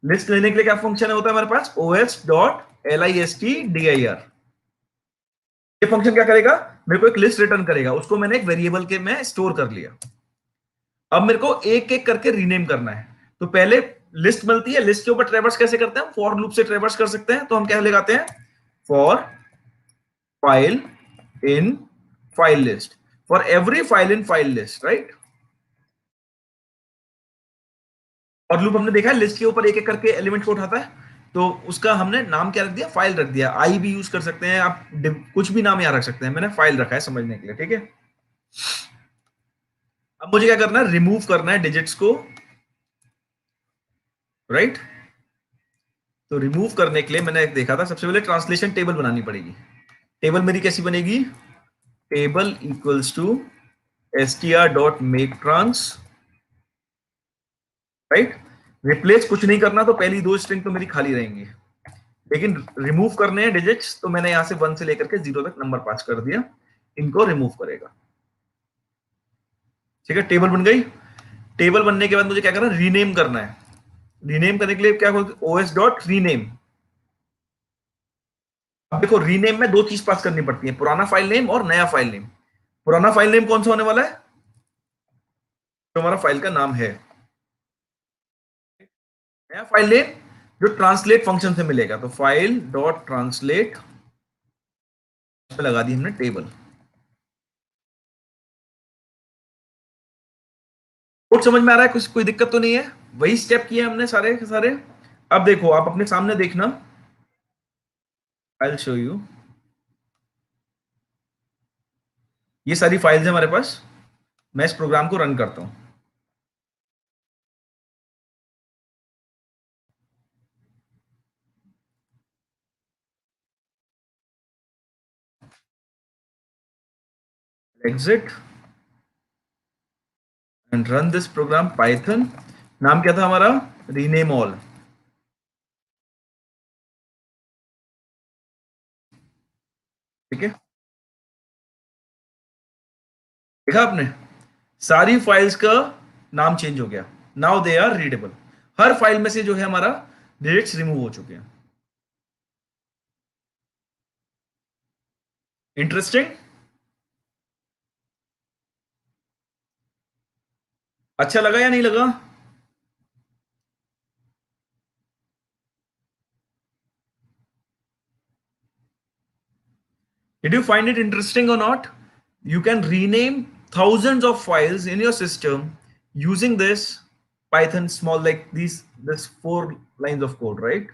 list लेने के लिए क्या फंक्शन होता है हमारे पास, os.listdir। ये फंक्शन क्या करेगा, मेरे को एक लिस्ट रिटर्न करेगा, उसको मैंने एक वेरिएबल के में स्टोर कर लिया। अब मेरे को एक एक करके रीनेम करना है। तो पहले लिस्ट मिलती है, लिस्ट के ऊपर ट्रेवर्स कैसे करते हैं, फॉर लूप से ट्रेवर्स कर सकते हैं। तो हम क्या लगाते हैं, for file in file list, for every file in file list, right? और लूप हमने देखा है लिस्ट के ऊपर एक एक करके एलिमेंट को उठाता है। तो उसका हमने नाम क्या रख दिया, फाइल रख दिया। आई भी यूज कर सकते हैं आप, कुछ भी नाम यहां रख सकते हैं, मैंने फाइल रखा है समझने के लिए, ठीक है। अब मुझे क्या करना है, रिमूव करना है डिजिट्स को, राइट? तो रिमूव करने के लिए मैंने देखा था, सबसे पहले ट्रांसलेशन टेबल बनानी पड़ेगी। टेबल मेरी कैसी बनेगी, table equals to str dot make trans, right? Replace कुछ नहीं करना, तो पहली दो स्ट्रिंग तो मेरी खाली रहेंगी, लेकिन रिमूव करने हैं डिजिट्स, तो मैंने यहां से 1 से लेकर के 0 तक नंबर पास कर दिया, इनको रिमूव करेगा, ठीक है। टेबल बन गई। टेबल बनने के बाद मुझे क्या करना है, रीनेम करना है। रीनेम करने के लिए क्या, ओएस डॉट रीनेम। अब देखो रीनेम में दो चीज पास करनी पड़ती है, पुराना फाइल नेम और नया फाइल नेम। पुराना फाइल नेम कौन सा होने वाला है? जो हमारा फाइल का नाम है। नया फाइल नेम जो ट्रांसलेट फंक्शन से मिलेगा, तो फाइल डॉट ट्रांसलेट पे लगा दी हमने टेबल। कुछ समझ में आ रहा है? कुछ कोई दिक्कत तो नहीं है? वही स्टेप किए हमने सारे के सारे। अब देखो आप अपने सामने देखना, आई विल शो यू। ये सारी फाइल्स है हमारे पास। मैं इस प्रोग्राम को रन करता हूं। Exit and run this program Python. नाम क्या था हमारा? Rename all. ठीक है, देखा आपने? सारी फाइल्स का नाम चेंज हो गया। Now they are readable. हर फाइल में से जो है हमारा डिजिट्स रिमूव हो चुके हैं। इंटरेस्टिंग? अच्छा लगा या नहीं लगा? Did you find it interesting or not? You can rename thousands of files in your system using this Python small, like this 4 lines of code, right?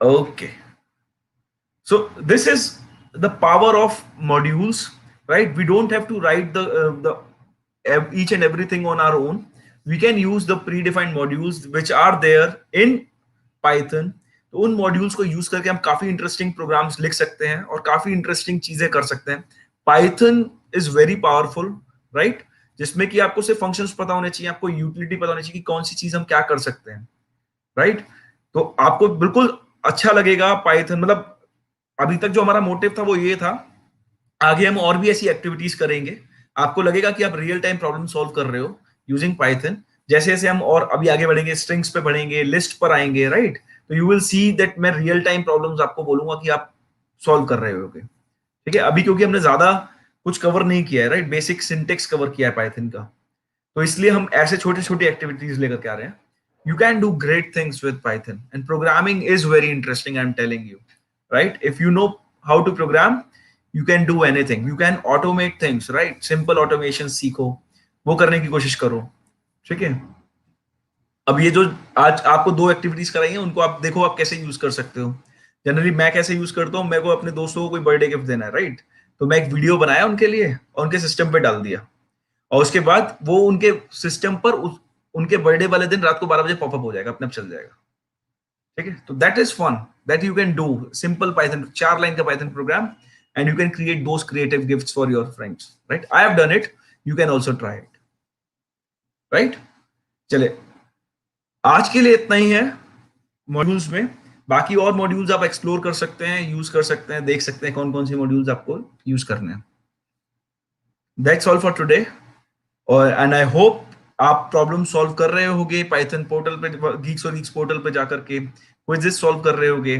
Okay. So this is the power of modules, right? We don't have to write each and everything on our own. We can use the predefined modules which are there in Python. तो उन modules को use करके हम काफी interesting programmes लिख सकते हैं और काफी इंटरेस्टिंग चीजें कर सकते हैं। Python is very powerful, right? जिसमें कि आपको सिर्फ फंक्शंस पता होने चाहिए, आपको यूटिलिटी पता होनी चाहिए कि कौन सी चीज हम क्या कर सकते हैं, राइट? तो आपको बिल्कुल अच्छा लगेगा पाइथन। मतलब अभी तक जो हमारा मोटिव था वो ये था, आगे हम और भी ऐसी एक्टिविटीज करेंगे। आपको लगेगा कि आप रियल टाइम प्रॉब्लम सॉल्व कर रहे हो यूजिंग पाइथन। जैसे जैसे हम और अभी आगे बढ़ेंगे, स्ट्रिंग्स पे बढ़ेंगे, लिस्ट पर आएंगे, राइट? तो यू विल सी दैट मैं रियल टाइम प्रॉब्लम्स आपको बोलूंगा कि आप सॉल्व कर रहे होगे। ठीक है, अभी क्योंकि हमने ज्यादा कुछ कवर नहीं किया है, राइट? बेसिक सिंटेक्स कवर किया है पाइथन का, तो इसलिए हम ऐसे छोटी छोटी एक्टिविटीज लेकर के आ रहे हैं। You can do great things with Python and programming is very interesting, I am telling you, right? If you know how to program, you can do anything, you can automate things, right? Simple automation सीखो, वो करने की कोशिश करो। ठीक है, अब ये जो आज आपको 2 एक्टिविटीज कराई हैं, उनको आप देखो आप कैसे यूज कर सकते हो। जनरली मैं कैसे यूज करता हूँ, मेरे को अपने दोस्तों को कोई बर्थडे गिफ्ट देना है, राइट? तो मैं एक वीडियो बनाया उनके लिए और उनके सिस्टम पे डाल दिया, और उसके बाद वो उनके सिस्टम पर उनके बर्थडे वाले दिन रात को 12 बजे पॉपअप हो जाएगा, अपने आप चल जाएगा। ठीक है, तो that is fun, that you can do simple Python 4 line का Python program, and you can create those creative gifts for your friends, right? I have done it, you can also try it, right? चले, आज के लिए इतना ही है modules में। बाकी और मॉड्यूल्स आप एक्सप्लोर कर सकते हैं, यूज कर सकते हैं, देख सकते हैं कौन कौन से मॉड्यूल्स आपको यूज करने हैं। That's all for today. और एंड आई होप आप प्रॉब्लम सॉल्व कर रहे होगे पाइथन पोर्टल पे, गीक्स और गीक्स पोर्टल पे जाकर के क्विज़ेस सॉल्व कर रहे होगे,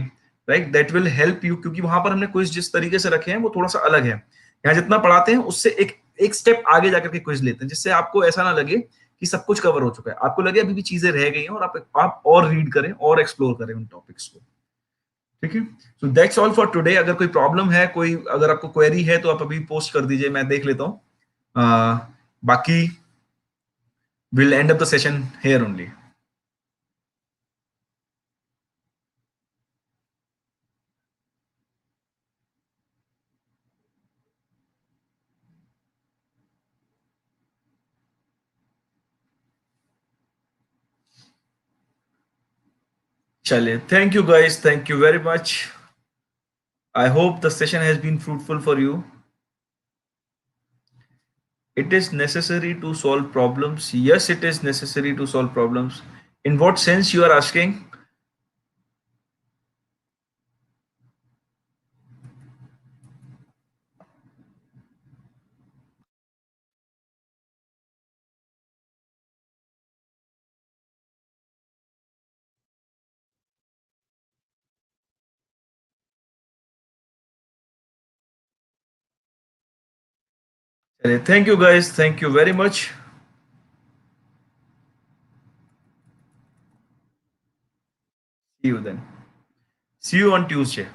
right? That will help you, क्योंकि वहां पर हमने क्विज जिस तरीके से रखे हैं वो थोड़ा सा अलग है। यहाँ जितना पढ़ाते हैं उससे एक एक स्टेप आगे जाकर के क्विज लेते हैं, जिससे आपको ऐसा ना लगे कि सब कुछ कवर हो चुका है, आपको लगे अभी भी चीजें रह गई हैं, और आप और रीड करें और एक्सप्लोर करें उन टॉपिक्स को। ठीक है, so that's all for today. अगर कोई प्रॉब्लम है, कोई अगर आपको क्वेरी है, तो आप अभी पोस्ट कर दीजिए, मैं देख लेता हूँ। बाकी we'll end up the session here only. Chale, thank you guys, thank you very much. I hope the session has been fruitful for you. It is necessary to solve problems. Yes, it is necessary to solve problems. In what sense you are asking? चलिए, thank you guys, thank you very much. See you then, see you on Tuesday.